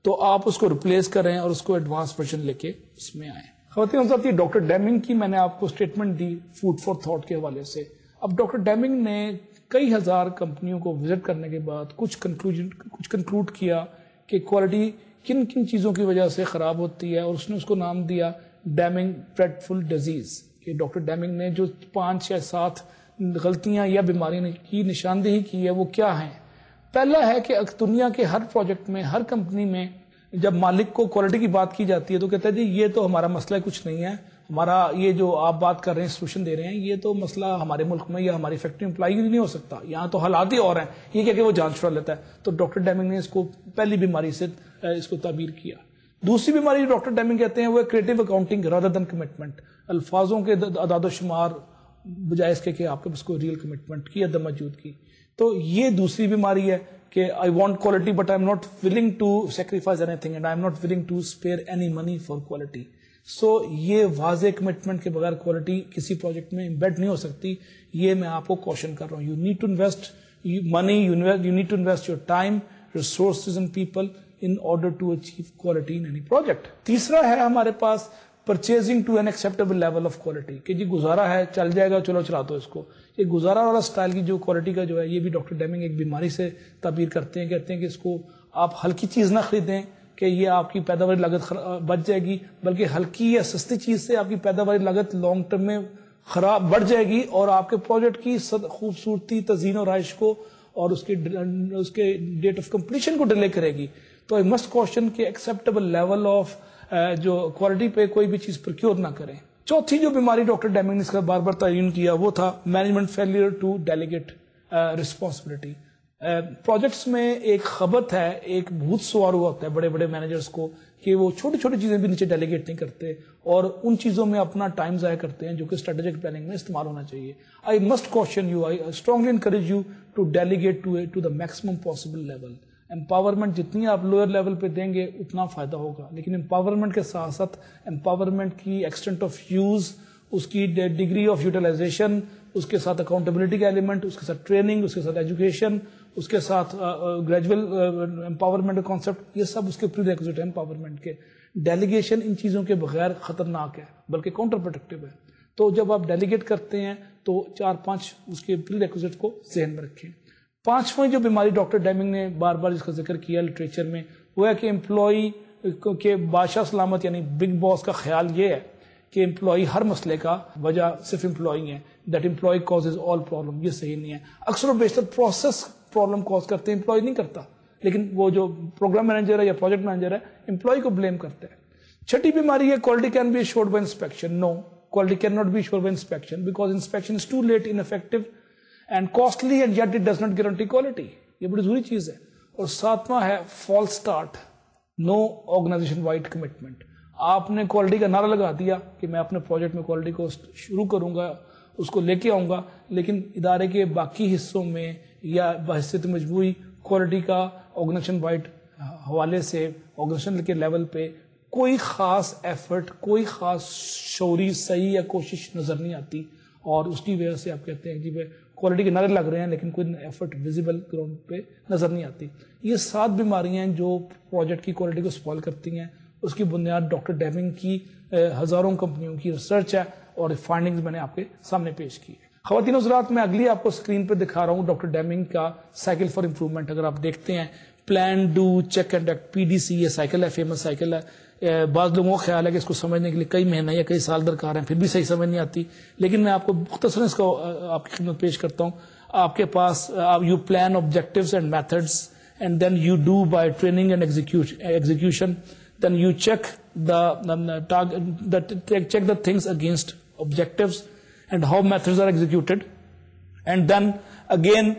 تو آپ اس کو ریپلیس کریں اور اس کو ایڈوانس ورژن لے کے اس میں آئیں. خواتین حضرات, یہ ڈاکٹر ڈیمنگ کی میں نے آپ کو statement the food for thought کے حوالے سے. اب ڈاکٹر ڈیمنگ نے کئی ہزار کمپنیوں کو وزٹ کرنے کے بعد کچھ کنکلوڈ کیا کہ کوالٹی کن کن چیزوں کی وجہ سے خراب ہوتی ہے, اور اس نے اس کو نام دیا ڈیمنگ ڈریڈفل ڈیزیز. کہ ڈاکٹر ڈیمنگ نے جو 5 یا 7 غلطیاں یا بیماریاں کی نشاندہی کی ہے وہ کیا ہیں. پہلا ہے کہ دنیا کے ہر پروجیکٹ میں, ہر کمپنی میں جب مالک کو کوالٹی کی بات کی جاتی ہے تو کہتا ہے جی یہ تو ہمارا مسئلہ کچھ نہیں ہے, ہمارا یہ جو آپ بات کر رہے ہیں سولوشن دے رہے ہیں, یہ تو مسئلہ ہمارے ملک میں یا ہماری فیکٹری امپلائی نہیں ہو سکتا, یہاں تو حالات ہی اور ہیں. یہ کیا کہ وہ جان چھڑا لیتا ہے. تو ڈاکٹر ڈیمنگ نے اس کو پہلی بیماری سے اس کو تعبیر کیا. دوسری بیماری جو ڈاکٹر ڈیمنگ کہتے ہیں وہ creative accounting rather than commitment, الفاظوں کے اعداد و شمار بجائے اس کے کہ آپ کے پاس کوئی ریئل کمٹمنٹ کی عدم موجود کی. تو یہ دوسری بیماری ہے کہ I want quality but I am not willing to sacrifice anything and I am not willing to spare any money for quality. So یہ واضح کمٹمنٹ کے بغیر کوالٹی کسی پروجیکٹ میں امبیڈ نہیں ہو سکتی. یہ میں آپ کو کوشچن کر رہا ہوں. You need to invest money, you need to invest your time, resources and people in order to achieve quality in any project. تیسرا ہے ہمارے پاس purchasing to an acceptable level of quality, کہ جی گزارا ہے چل جائے گا چلو چلا دو اس کو. یہ گزارا والا سٹائل کی جو کوالٹی کا جو ہے یہ بھی ڈاکٹر ڈیمنگ ایک بیماری سے تعبیر کرتے ہیں. کہتے ہیں کہ اس کو آپ ہلکی چیز نہ خریدیں کہ یہ آپ کی پیداواری لاگت بچ جائے گی, بلکہ ہلکی یا سستی چیز سے آپ کی پیداواری لاگت لانگ ٹرم میں خراب بڑھ جائے گی اور آپ کے پروجیکٹ کی خوبصورتی, تزئین و رائش کو اور اس کے ڈیٹ آف کمپلیشن کو ڈیلے کرے گی. تو آئی مسٹ کوشچن کہ ایکسیپٹیبل لیول آف جو کوالٹی پہ کوئی بھی چیز پروکیور نہ کریں. چوتھی جو بیماری ڈاکٹر ڈیمنگ نے اس کا بار بار تعین کیا وہ تھا management failure to delegate responsibility. Projects میں ایک خبت ہے, ایک بھوت سوار ہوا ہوتا ہے بڑے بڑے مینیجرز کو کہ وہ چھوٹی چھوٹی چیزیں بھی نیچے ڈیلیگیٹ نہیں کرتے اور ان چیزوں میں اپنا ٹائم ضائع کرتے ہیں جو کہ اسٹریٹجک پلاننگ میں استعمال ہونا چاہیے. I must question you, I strongly encourage you to delegate to the maximum possible level. Empowerment جتنی آپ لوئر لیول پہ دیں گے اتنا فائدہ ہوگا, لیکن امپاورمنٹ کے ساتھ ساتھ امپاورمنٹ کی ایکسٹینٹ آف یوز, اس کی ڈگری آف یوٹیلائزیشن, اس کے ساتھ اکاؤنٹیبلٹی کا ایلیمنٹ, اس کے ساتھ ٹریننگ, اس کے ساتھ ایجوکیشن, اس کے ساتھ گریجول امپاورمنٹ کا کانسیپٹ, یہ سب اس کے پری ریکوزٹ ہے امپاورمنٹ کے. ڈیلیگیشن ان چیزوں کے بغیر خطرناک ہے بلکہ کاؤنٹر پروڈکٹیو ہے. تو جب آپ ڈیلیگیٹ کرتے ہیں تو 4-5 اس کے پری ریکوزٹ کو ذہن میں رکھیں. پانچویں جو بیماری ڈاکٹر ڈیمنگ نے بار بار اس کا ذکر کیا لٹریچر میں وہ ہے کہ امپلائی کے بادشاہ سلامت یعنی بگ باس کا خیال یہ ہے کہ امپلائی ہر مسئلے کا وجہ صرف امپلائی ہے, that employee causes all problem. یہ صحیح نہیں ہے. اکثر و بیشتر پروسیس پرابلم کاز کرتے ہیں, امپلائی نہیں کرتا, لیکن وہ جو پروگرام مینیجر ہے یا پروجیکٹ مینیجر ہے امپلائی کو بلیم کرتا ہے. چھٹی بیماری ہے quality can be assured by inspection. No, quality can not be assured by inspection because inspection is too late, ineffective and costly and yet it does not guarantee quality. یہ بڑی ضروری چیز ہے. اور ساتواں ہے false start, no organization wide commitment. آپ نے کوالٹی کا نعرہ لگا دیا کہ میں اپنے پروجیکٹ میں کوالٹی کو شروع کروں گا, اس کو لے کے آؤں گا, لیکن ادارے کے باقی حصوں میں یا بحیثیت مجموعی کوالٹی کا آرگنائزیشن وائڈ حوالے سے آرگنائزیشن کے لیول پہ کوئی خاص ایفرٹ, کوئی خاص شعوری صحیح یا کوشش نظر نہیں آتی, اور اس کی وجہ سے آپ کہتے ہیں جی کوالٹی کے نعرے لگ رہے ہیں لیکن کوئی ایفرٹ ویزیبل گراؤنڈ پہ نظر نہیں آتی. یہ 7 بیماریاں ہیں جو پروجیکٹ کی کوالٹی کو سپوائل کرتی ہیں. اس کی بنیاد ڈاکٹر ڈیمنگ کی ہزاروں کمپنیوں کی ریسرچ ہے اور فائنڈنگز میں نے آپ کے سامنے پیش کی ہے. خواتین و حضرات, میں اگلی آپ کو اسکرین پہ دکھا رہا ہوں ڈاکٹر ڈیمنگ کا سائیکل فار امپروومنٹ. اگر آپ دیکھتے ہیں plan, do, check and act, PDC, یہ سائیکل ہے, فیمس سائیکل ہے. بعض لوگوں کا خیال ہے کہ اس کو سمجھنے کے لیے کئی مہینے یا کئی سال درکار ہیں, پھر بھی صحیح سمجھ نہیں آتی, لیکن میں آپ کو مختصراً اس کو آپ کی خدمت پیش کرتا ہوں. آپ کے پاس you plan objectives and methods and then you do by training and execution, then you check the things against objectives and how methods are executed, and then again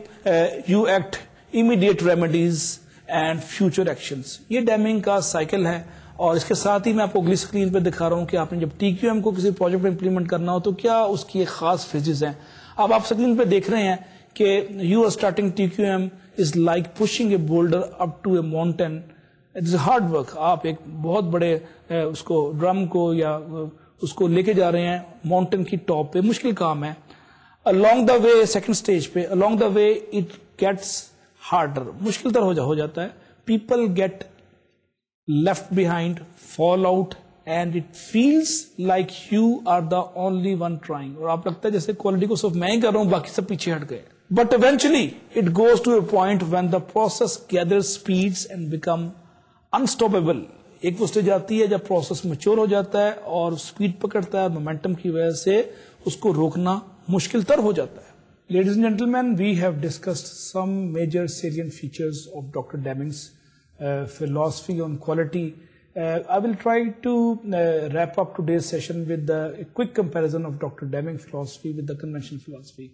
you act immediate remedies and future actions. یہ ڈیمنگ کا سائیکل ہے. اور اس کے ساتھ ہی میں آپ کو اگلی اسکرین پہ دکھا رہا ہوں کہ آپ نے جب TQM کو کسی پروجیکٹ میں امپلیمنٹ کرنا ہو تو کیا اس کی ایک خاص فیزز ہیں. اب آپ اسکرین پہ دیکھ رہے ہیں کہ you are starting TQM is like pushing a boulder up to a mountain. It is hard work. آپ ایک بہت بڑے اس کو ڈرم کو یا اس کو لے کے جا رہے ہیں ماؤنٹین کی ٹاپ پہ, مشکل کام ہے. along the way second stage پہ along the way it gets harder, مشکل تر ہو جاتا ہے. People get left behind, fall out, and it feels like you are the only one trying. اور آپ لگتا ہے جیسے کوالٹی کو صرف میں ہی کر رہا ہوں, باقی سب پیچھے ہٹ گئے. But eventually it goes to a point when the process gathers speeds and become unstoppable. ایک وہ سٹیج آتی ہے جب پروسیس میچور ہو جاتا ہے اور اسپیڈ پکڑتا ہے, مومنٹم کی وجہ سے اس کو روکنا مشکل تر ہو جاتا ہے. Ladies and gentlemen, we have discussed some major salient features of Dr. Deming's philosophy on quality I will try to wrap up today's session with a quick comparison of Dr. Deming philosophy with the conventional philosophy.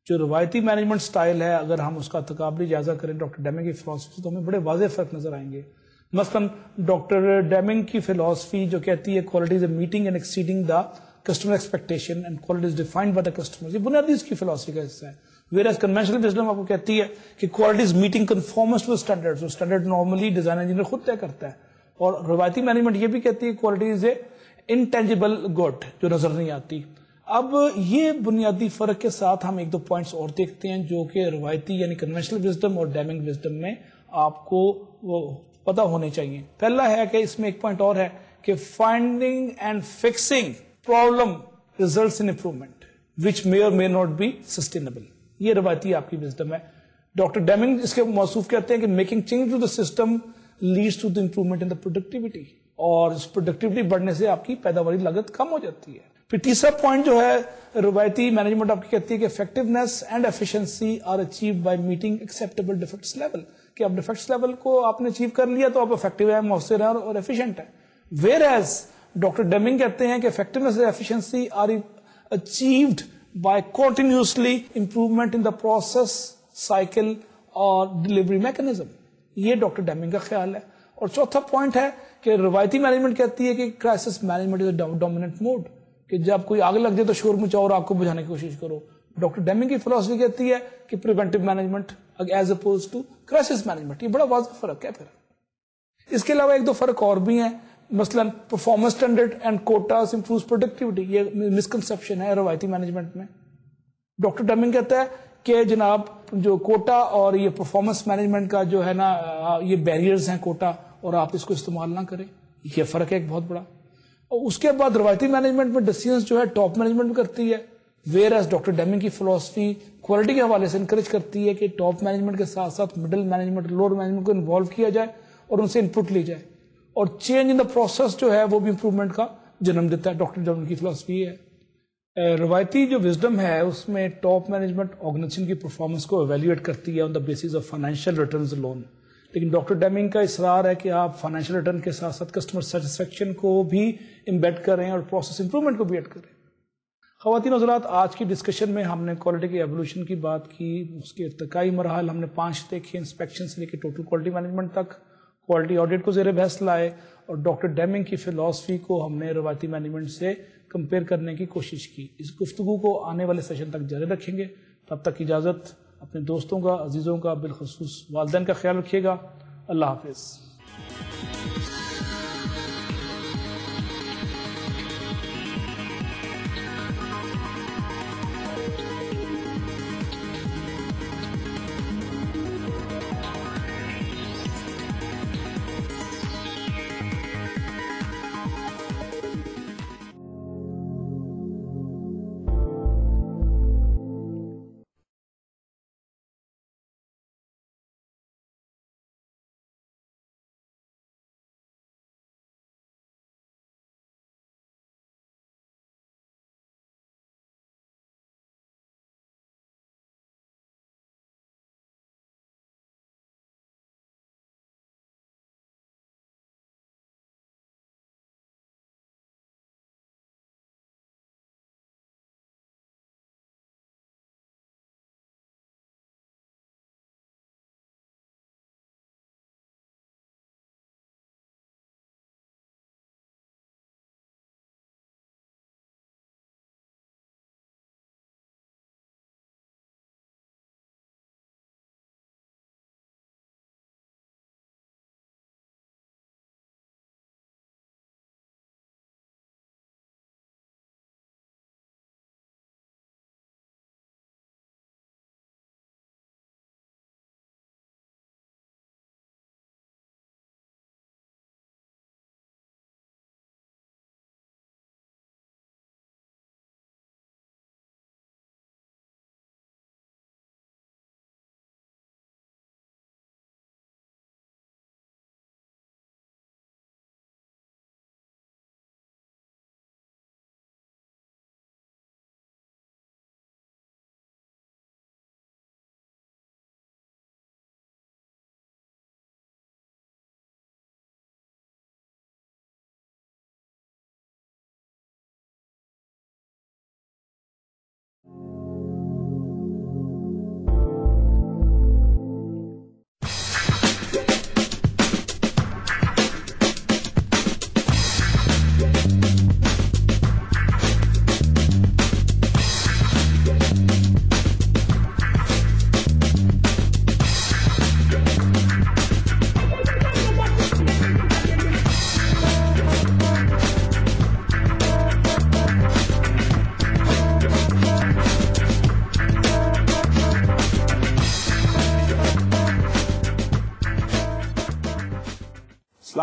جو روایتی مینجمنٹ سٹائل ہے اگر ہم اس کا تقابلی جائزہ کریں ڈاکٹر ڈیمنگ کی فلاسفی تو ہمیں بڑے واضح فرق نظر آئیں گے. مثلا ڈاکٹر ڈیمنگ کی فلاسفی جو کہتی ہے quality is a meeting and exceeding the customer expectation and quality is defined by the customer, یہ بنیادی اس کی فلاسفی کا حصہ ہے. ویئر ایز کنونشنل وزڈم آپ کو کہتی ہے کہ quality is meeting conforms to standard, جو اسٹینڈرڈ نارملی ڈیزائن انجینئر خود طے کرتا ہے. اور روایتی مینجمنٹ یہ بھی کہتی ہے quality is a intangible good جو نظر نہیں آتی. اب یہ بنیادی فرق کے ساتھ ہم ایک دو پوائنٹس اور دیکھتے ہیں جو کہ روایتی یعنی کنونشنل وزڈم اور ڈیمنگ وزڈم میں آپ کو پتا ہونے چاہیے. پہلا ہے کہ اس میں ایک پوائنٹ اور ہے کہ finding and fixing problem results in improvement which may or may not be sustainable. یہ روایتی آپ کی وزڈم ہے. ڈاکٹر ڈیمنگ اس کے موصوف کہتے ہیں کہ making change to the system leads to the improvement in the productivity, اور اس پروڈکٹیوٹی بڑھنے سے آپ کی پیداواری لاگت کم ہو جاتی ہے. پھر تیسرا پوائنٹ جو ہے روایتی مینجمنٹ آپ کی کہتی ہے کہ effectiveness and efficiency are achieved by meeting acceptable defects level, کہ اب ڈیفیکٹس لیول کو آپ نے اچیو کر لیا تو آپ افیکٹو ہے, مؤثر ہے اور ایفیشینٹ ہے. ویئر ایز ڈاکٹر ڈیمنگ کہتے ہیں کہ effectiveness and efficiency are achieved by continuously improvement in the process cycle اور ڈلیوری میکینزم. یہ ڈاکٹر ڈیمنگ کا خیال ہے. اور چوتھا پوائنٹ ہے کہ روایتی مینجمنٹ کہتی ہے کہ crisis management is a dominant mode, کہ جب کوئی آگ لگ جائے تو شور مچاؤ اور آگ کو بجھانے کی کوشش کرو. ڈاکٹر ڈیمنگ کی فلاسفی کہتی ہے کہ preventive management as oppose to crisis management. یہ بڑا واضح فرق ہے. پھر اس کے علاوہ ایک دو فرق اور بھی ہیں, مثلا performance standard and quotas improves productivity. یہ مسکنسپشن ہے روایتی مینجمنٹ میں. ڈاکٹر ڈیمنگ کہتا ہے کہ جناب جو کوٹا اور یہ پرفارمنس مینجمنٹ کا جو ہے نا یہ بیریئرز ہیں کوٹا, اور آپ اس کو استعمال نہ کریں. یہ فرق ہے ایک بہت بڑا. اور اس کے بعد روایتی مینجمنٹ میں ڈیسیژنز جو ہے ٹاپ مینجمنٹ کرتی ہے, ویئر ایز ڈاکٹر ڈیمنگ کی فلاسفی کوالٹی کے حوالے سے انکریج کرتی ہے کہ ٹاپ مینجمنٹ کے ساتھ ساتھ مڈل مینجمنٹ لوور مینجمنٹ کو انوالو کیا جائے اور ان سے ان پٹ لی جائے, اور چینج ان دا پروسیس جو ہے وہ بھی امپروومنٹ کا جنم دیتا ہے. ڈاکٹر ڈیمنگ کی فلاسفی ہے. روایتی جو وزڈم ہے اس میں ٹاپ مینجمنٹ آرگنائزیشن کی پرفارمنس کو ایویلویٹ کرتی ہے on the basis of financial returns alone, لیکن ڈاکٹر ڈیمنگ کا اصرار ہے کہ آپ فائنینشیل ریٹرن کے ساتھ ساتھ کسٹمر سیٹسفیکشن کو بھی امبیڈ کریں اور پروسیس امپروومنٹ کو بھی ایڈ کریں. خواتین و حضرات, آج کی ڈسکشن میں ہم نے کوالٹی کی ایوولوشن کی بات کی, اس کے ارتقائی مراحل ہم نے 5 دیکھے, انسپیکشن سے لے کے ٹوٹل کوالٹی مینجمنٹ تک, کوالٹی آڈٹ کو زیر بحث لائے, اور ڈاکٹر ڈیمنگ کی فلاسفی کو ہم نے روایتی مینجمنٹ سے کمپیئر کرنے کی کوشش کی. اس گفتگو کو آنے والے سیشن تک جاری رکھیں گے. تب تک اجازت. اپنے دوستوں کا, عزیزوں کا, بالخصوص والدین کا خیال رکھیے گا. اللہ حافظ.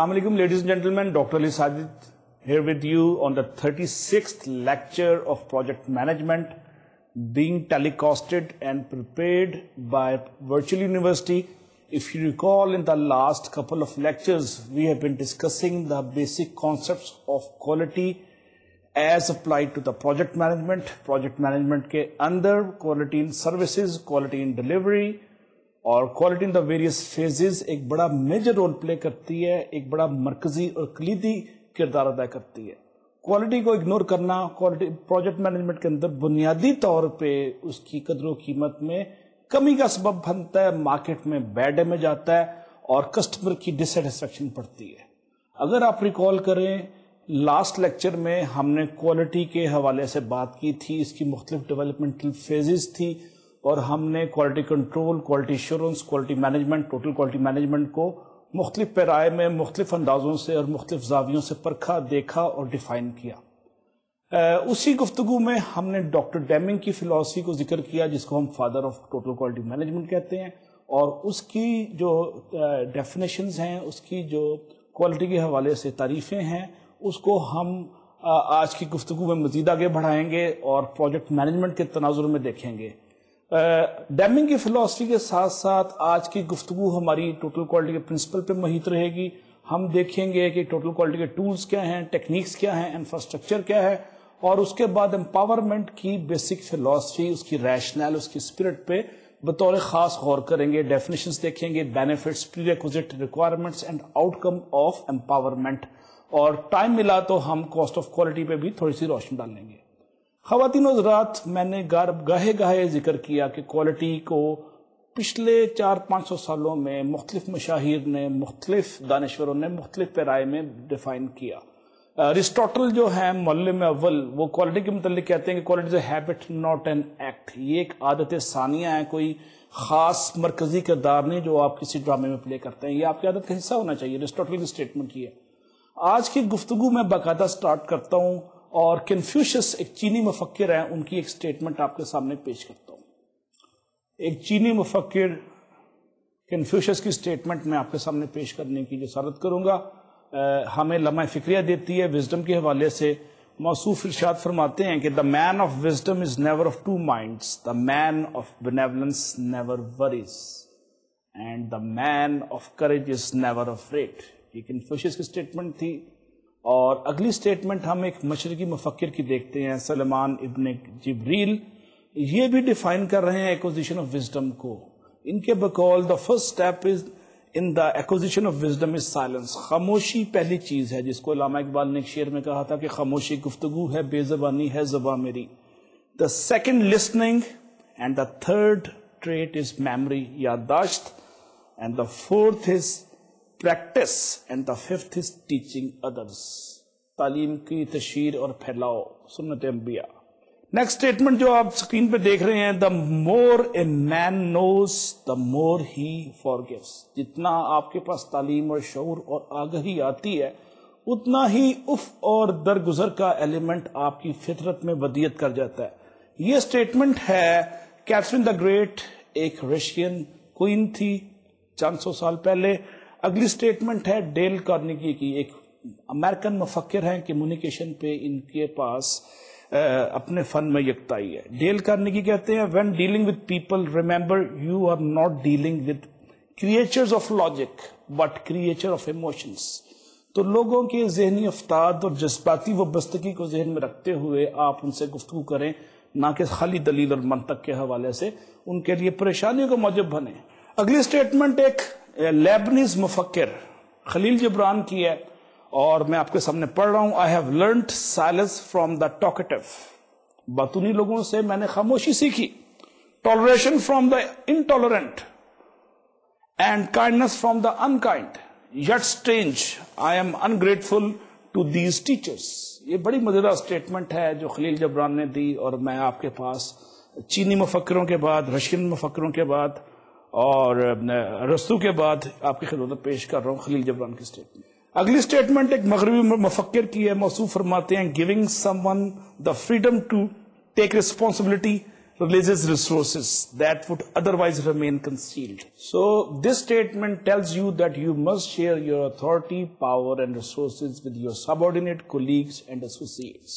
Assalamu alaikum, ladies and gentlemen. Dr. Ali Sajid here with you on the 36th lecture of project management being telecasted and prepared by Virtual University. If you recall, in the last couple of lectures, we have been discussing the basic concepts of quality as applied to the project management. Project management کے اندر quality in services, quality in delivery اور quality in the various phases ایک بڑا میجر رول پلے کرتی ہے، ایک بڑا مرکزی اور کلیدی کردار ادا کرتی ہے. کوالٹی کو اگنور کرنا کوالٹی پروجیکٹ مینجمنٹ کے اندر بنیادی طور پہ اس کی قدر و قیمت میں کمی کا سبب بنتا ہے، مارکیٹ میں بیڈ امیج آتا ہے اور کسٹمر کی ڈس سیٹسفیکشن پڑتی ہے. اگر آپ ریکال کریں، لاسٹ لیکچر میں ہم نے کوالٹی کے حوالے سے بات کی تھی، اس کی مختلف ڈیولپمنٹل فیزز تھی اور ہم نے quality control, quality assurance, quality management, total quality management کو مختلف پیرائے میں مختلف اندازوں سے اور مختلف زاویوں سے پرکھا، دیکھا اور ڈیفائن کیا. اسی گفتگو میں ہم نے ڈاکٹر ڈیمنگ کی فلسفی کو ذکر کیا، جس کو ہم father of total quality management کہتے ہیں، اور اس کی جو ڈیفینیشنز ہیں، اس کی جو کوالٹی کے حوالے سے تعریفیں ہیں، اس کو ہم آج کی گفتگو میں مزید آگے بڑھائیں گے اور پروجیکٹ مینجمنٹ کے تناظر میں دیکھیں گے. ڈیمنگ کی فلسفی کے ساتھ ساتھ آج کی گفتگو ہماری ٹوٹل کوالٹی کے پرنسپل پہ محیط رہے گی. ہم دیکھیں گے کہ ٹوٹل کوالٹی کے ٹولز کیا ہیں، ٹیکنیکس کیا ہیں، انفراسٹرکچر کیا ہے، اور اس کے بعد امپاورمنٹ کی بیسک فلسفی، اس کی ریشنل، اس کی اسپرٹ پہ بطور خاص غور کریں گے. ڈیفینیشنز دیکھیں گے، benefits, prerequisite, requirements and outcome of empowerment, اور ٹائم ملا تو ہم کاسٹ آف کوالٹی پہ بھی تھوڑی سی روشنی ڈالیں گے. خواتین و حضرات، میں نے گاہے گاہے ذکر کیا کہ کوالٹی کو پچھلے 400-500 سالوں میں مختلف مشاہیر نے، مختلف دانشوروں نے مختلف پیرائے میں ڈیفائن کیا. ارسطاٹل جو ہے معلم اول، وہ کوالٹی کے متعلق کہتے ہیں کہ quality is a habit not an act. یہ ایک عادت ثانیہ ہے، کوئی خاص مرکزی کردار نہیں جو آپ کسی ڈرامے میں پلے کرتے ہیں، یہ آپ کی عادت کا حصہ ہونا چاہیے. ارسطاٹل کی اسٹیٹمنٹ یہ ہے. آج کی گفتگو میں باقاعدہ سٹارٹ کرتا ہوں اور کنفیوشس ایک چینی مفکر ہیں، ان کی ایک سٹیٹمنٹ آپ کے سامنے پیش کرتا ہوں. ایک چینی مفکر کنفیوشس کی سٹیٹمنٹ میں آپ کے سامنے پیش کرنے کی جسارت کروں گا. ہمیں لمحہ فکریہ دیتی ہے وزڈم کے حوالے سے. موصوف ارشاد فرماتے ہیں کہ the man of wisdom is never of two minds, the man of benevolence never worries, and the man of courage is never afraid. یہ کنفیوشس کی سٹیٹمنٹ تھی. اور اگلی سٹیٹمنٹ ہم ایک مشرقی مفکر کی دیکھتے ہیں، سلیمان ابن جبریل. یہ بھی ڈیفائن کر رہے ہیں ایکوزیشن آف وزڈم کو. ان کے بقول the first step is in the acquisition of wisdom is silence. خاموشی پہلی چیز ہے، جس کو علامہ اقبال نے ایک شعر میں کہا تھا کہ خاموشی گفتگو ہے، بے زبانی ہے زباں میری. The second listening, and the third trait is memory, یادداشت. And the fourth is practice, and the fifth is teaching others. تعلیم کی تشہیر اور پھیلاؤ، سنت انبیاء. نیکسٹ اسٹیٹمنٹ جو آپ اسکرین پہ دیکھ رہے ہیں، دا مور اے مین نوز دا مور ہی فارگیوز. جتنا آپ کے پاس تعلیم اور شعور اور آگہی آتی ہے، اتنا ہی اف اور درگزر کا ایلیمنٹ آپ کی فطرت میں ودیت کر جاتا ہے. یہ اسٹیٹمنٹ ہے کیتھرین دا گریٹ، ایک رشین کوئین تھی چند سو سال پہلے. اگلی اسٹیٹمنٹ ہے ڈیل کارنیگی کی، ایک امریکن مفکر ہیں، کمیونیکیشن پہ ان کے پاس اپنے فن میں یکتائی ہے. ڈیل کارنیگی کہتے ہیں when dealing with people remember you are not dealing with creatures of logic but creature of emotions. تو لوگوں کے ذہنی افتاد اور جذباتی وابستگی کو ذہن میں رکھتے ہوئے آپ ان سے گفتگو کریں، نہ کہ خالی دلیل اور منطق کے حوالے سے ان کے لیے پریشانیوں کا موجب بنے. اگلی اسٹیٹمنٹ ایک لیبنیز مفکر خلیل جبران کی ہے اور میں آپ کے سامنے پڑھ رہا ہوں. I have learnt silence from the talkative. باطنی لوگوں سے میں نے خاموشی سیکھی. Toleration from the intolerant and kindness from the unkind. Yet strange, I am ungrateful to these teachers. یہ بڑی مزیدار اسٹیٹمنٹ ہے جو خلیل جبران نے دی، اور میں آپ کے پاس چینی مفکروں کے بعد، رشین مفکروں کے بعد اور رستو کے بعد آپ کی خدمت پیش کر رہا ہوں خلیل جبران کی اسٹیٹمنٹ. اگلی اسٹیٹمنٹ ایک مغربی مفکر کی ہے. موصوف فرماتے ہیں giving someone the freedom to take responsibility releases resources that would otherwise remain concealed. So this statement tells you that you must share your authority, power and resources with your subordinate colleagues and associates,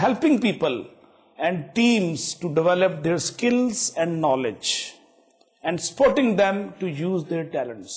helping people and teams to develop their skills and knowledge and supporting them to use their talents.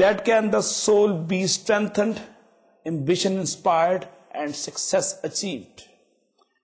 that can the soul be strengthened, ambition inspired and success achieved.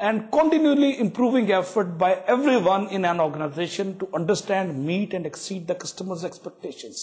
and continually improving effort by everyone in an organization to understand, meet and exceed the customer's expectations.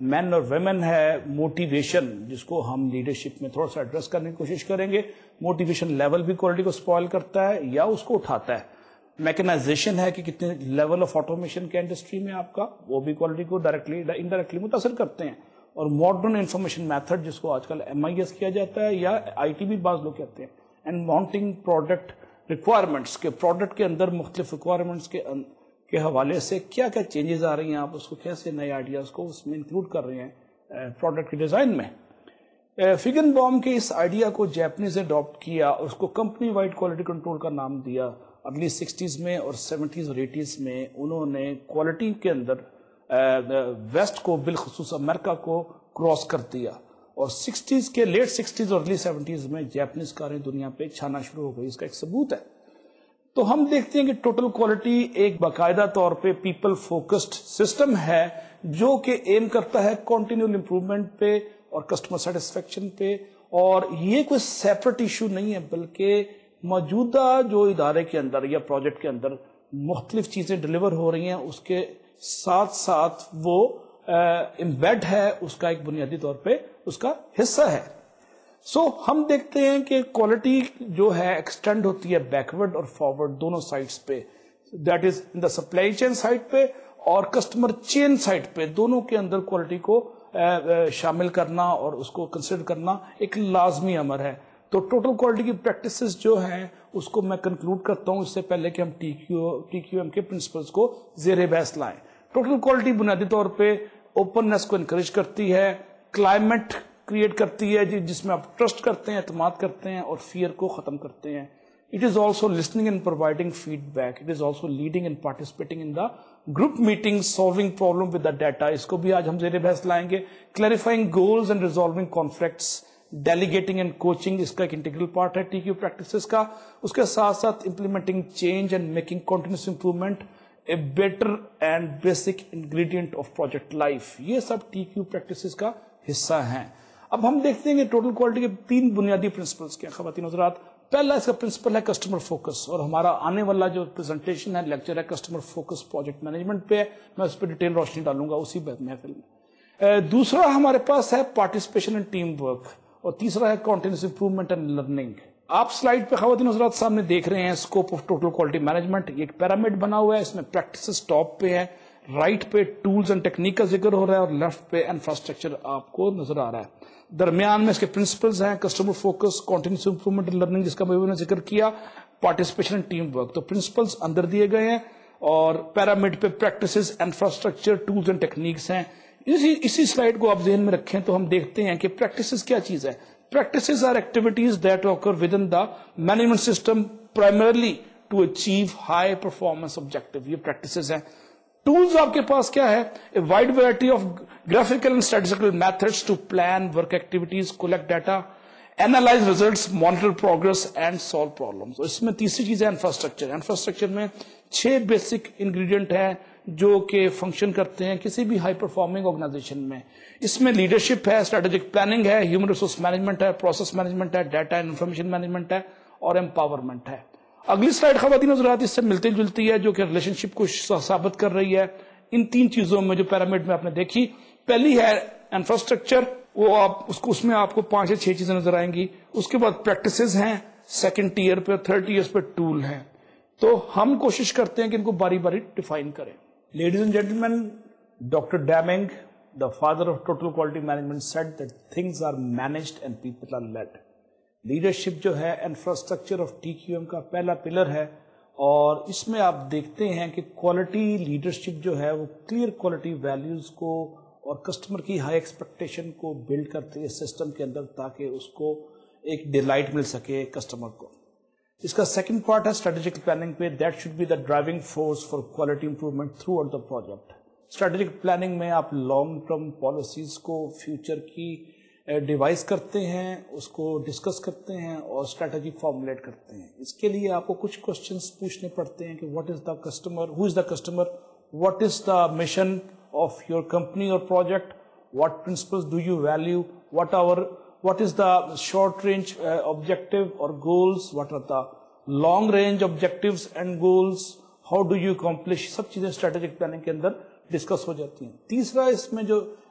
مین اور ویمن ہے, موٹیویشن جس کو ہم لیڈرشپ میں تھوڑا سا ایڈریس کرنے کی کوشش کریں گے. موٹیویشن لیول بھی کوالٹی کو سپوائل کرتا ہے یا اس کو اٹھاتا ہے. میکنائزیشن ہے کہ کتنے لیول آف آٹومیشن کے انڈسٹری میں آپ کا, وہ بھی کوالٹی کو ڈائریکٹلی انڈائریکٹلی متاثر کرتے ہیں. اور ماڈرن انفارمیشن میتھڈ جس کو آج کل MIS کیا جاتا ہے یا IT بھی بعض لوگ کہتے ہیں, اینڈ ماؤنٹنگ پروڈکٹ ریکوائرمنٹس کے پروڈکٹ کے اندر مختلف ریکوائرمنٹس کے حوالے سے کیا کیا چینجز آ رہی ہیں, آپ اس کو کیسے نئے آئیڈیاز کو اس میں انکلوڈ کر رہے ہیں پروڈکٹ کے ڈیزائن میں. فگن بوم کے اس آئیڈیا کو جیپنیز نے اڈاپٹ کیا اور اس کو کمپنی وائڈ کوالٹی کنٹرول کا نام دیا. ارلی 60s میں اور 70s اور 80s میں انہوں نے کوالٹی کے اندر ویسٹ کو بالخصوص امریکہ کو کراس کر دیا, اور 60s کے لیٹ 60s اور ارلی 70s میں جیپنیز کاریں دنیا پہ چھانا شروع ہو گئی. اس کا ایک ثبوت ہے. تو ہم دیکھتے ہیں کہ ٹوٹل کوالٹی ایک باقاعدہ طور پہ پیپل فوکسڈ سسٹم ہے جو کہ ایم کرتا ہے کنٹینیول امپروومنٹ پہ اور کسٹمر سیٹسفیکشن پہ. اور یہ کوئی سیپریٹ ایشو نہیں ہے, بلکہ موجودہ جو ادارے کے اندر یا پروجیکٹ کے اندر مختلف چیزیں ڈلیور ہو رہی ہیں اس کے ساتھ ساتھ وہ امبیڈ ہے, اس کا ایک بنیادی طور پہ اس کا حصہ ہے. سو ہم دیکھتے ہیں کہ کوالٹی جو ہے ایکسٹینڈ ہوتی ہے بیکورڈ اور فارورڈ دونوں سائڈس پہ, that is in the supply chain side پہ اور کسٹمر چین سائڈ پہ. دونوں کے اندر کوالٹی کو شامل کرنا اور اس کو کنسیڈر کرنا ایک لازمی امر ہے. تو ٹوٹل کوالٹی کی پریکٹسز جو ہیں اس کو میں کنکلوڈ کرتا ہوں اس سے پہلے کہ ہم TQM کے پرنسپلز کو زیر بحث لائیں. ٹوٹل کوالٹی بنیادی طور پہ اوپننس کو انکریج کرتی ہے, کلائمیٹ کریٹ کرتی ہے جس میں آپ ٹرسٹ کرتے ہیں, اعتماد کرتے ہیں اور فیئر کو ختم کرتے ہیں. It is also listening and providing feedback. It is also leading and participating in the group meetings, solving problem with the data. اس کو بھی آج ہم زیر بحث لائیں گے. Clarifying goals and resolving conflicts. Delegating and coaching اس کا ایک انٹیگرل پارٹ ہے TQ practices کا. اس کے ساتھ ساتھ implementing change and making continuous improvement a better and basic ingredient of project life. یہ سب TQ practices کا حصہ ہیں. اب ہم دیکھتے ہیں کہ ٹوٹل کوالٹی کے 3 بنیادی پرنسپلس کیا خواتین حضرات. پہلا اس کا پرنسپل ہے کسٹمر فوکس, اور ہمارا آنے والا جو پریزنٹیشن ہے لیکچر ہے کسٹمر فوکس پروجیکٹ مینجمنٹ پہ, میں اس پہ ڈیٹیل روشنی ڈالوں گا اسی محفل میں. دوسرا ہمارے پاس ہے پارٹیسپیشن اینڈ ٹیم ورک, اور تیسرا ہے کنٹینیوس امپروومنٹ اینڈ لرننگ. آپ سلائڈ پہ خواتین حضرات سامنے دیکھ رہے ہیں scope of total quality management. یہ ایک پیرامڈ بنا ہوا ہے, اس میں پریکٹسز ٹاپ پہ ہے, رائٹ پہ ٹولز اینڈ ٹیکنیک کا ذکر ہو رہا ہے اور لیفٹ پہ انفراسٹرکچر آپ کو نظر آ رہا ہے. درمیان میں اس کے پرنسپلز ہیں customer focus, continuous improvement and learning جس کا میں نے ذکر کیا, پارٹیسپیشن اینڈ ٹیم ورک. تو پرنسپلز اندر دیے گئے ہیں اور پیرامڈ پہ practices, infrastructure, tools and techniques ہیں. اسی سلائڈ کو آپ ذہن میں رکھیں تو ہم دیکھتے ہیں کہ پریکٹسز کیا چیز ہے. Practices are activities that occur within the management system primarily to achieve high performance objective. یہ practices ہیں. Tools آپ کے پاس کیا ہے, a wide variety of graphical and statistical methods to plan work activities, collect data, analyze results, monitor progress and solve problems. اور اس میں تیسری چیز ہے انفراسٹرکچر. انفراسٹرکچر میں 6 بیسک انگریڈینٹ ہیں جو کہ فنکشن کرتے ہیں کسی بھی ہائی پرفارمنگ آرگنائزیشن میں. اس میں لیڈرشپ ہے, اسٹریٹجک پلاننگ ہے, ہیومن ریسورس مینجمنٹ ہے, پروسیس مینجمنٹ ہے, ڈیٹا اینڈ انفارمیشن مینجمنٹ ہے اور امپاورمنٹ ہے. اگلی سلائڈ خواتین حضرات اس سے ملتی جلتی ہے جو کہ ریلیشن شپ کو ثابت کر رہی ہے ان 3 چیزوں میں جو پیرامڈ میں آپ نے دیکھی. پہلی ہے انفراسٹرکچر, وہ آپ اس میں آپ کو 5 یا 6 چیزیں نظر آئیں گی. اس کے بعد پریکٹسز ہیں سیکنڈ ٹیئر پہ, تھرڈ ٹیئر پہ ٹول ہیں. تو ہم کوشش کرتے ہیں کہ ان کو باری باری ڈیفائن کریں. Ladies and gentleman, doctor Deming, the father of total quality management, said that things are managed and people are led. Leadership جو ہے انفراسٹرکچر آف TQM کا پہلا پلر ہے, اور اس میں آپ دیکھتے ہیں کہ کوالٹی لیڈرشپ جو ہے وہ کلیئر کوالٹی ویلیوز کو اور کسٹمر کی ہائی ایکسپیکٹیشن کو بلڈ کرتے ہیں سسٹم کے اندر تاکہ اس کو ایک ڈیلائٹ مل سکے کسٹمر کو. اس کا سیکنڈ پارٹ ہے اسٹریٹجک پلاننگ پہ, that should be the driving force for quality improvement throughout the project. Strategic planning میں آپ لانگ ٹرم پالیسیز کو فیوچر کی ڈیوائز کرتے ہیں, اس کو ڈسکس کرتے ہیں اور اسٹریٹجی فارمولیٹ کرتے ہیں. اس کے لیے آپ کو کچھ کوشچنس پوچھنے پڑتے ہیں کہ what is the customer, who is the customer, what is the mission of your company or project, what principles do you value, what is the short range objective or goals, what are the long range objectives and goals, how do you accomplish, سب چیزیں اسٹریٹجک پلاننگ کے اندر ڈسکس ہو جاتی ہیں. تیسرا اس میں جو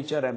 HRM,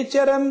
HRM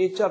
HR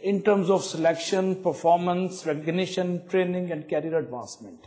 in terms of selection, performance, recognition, training and career advancement.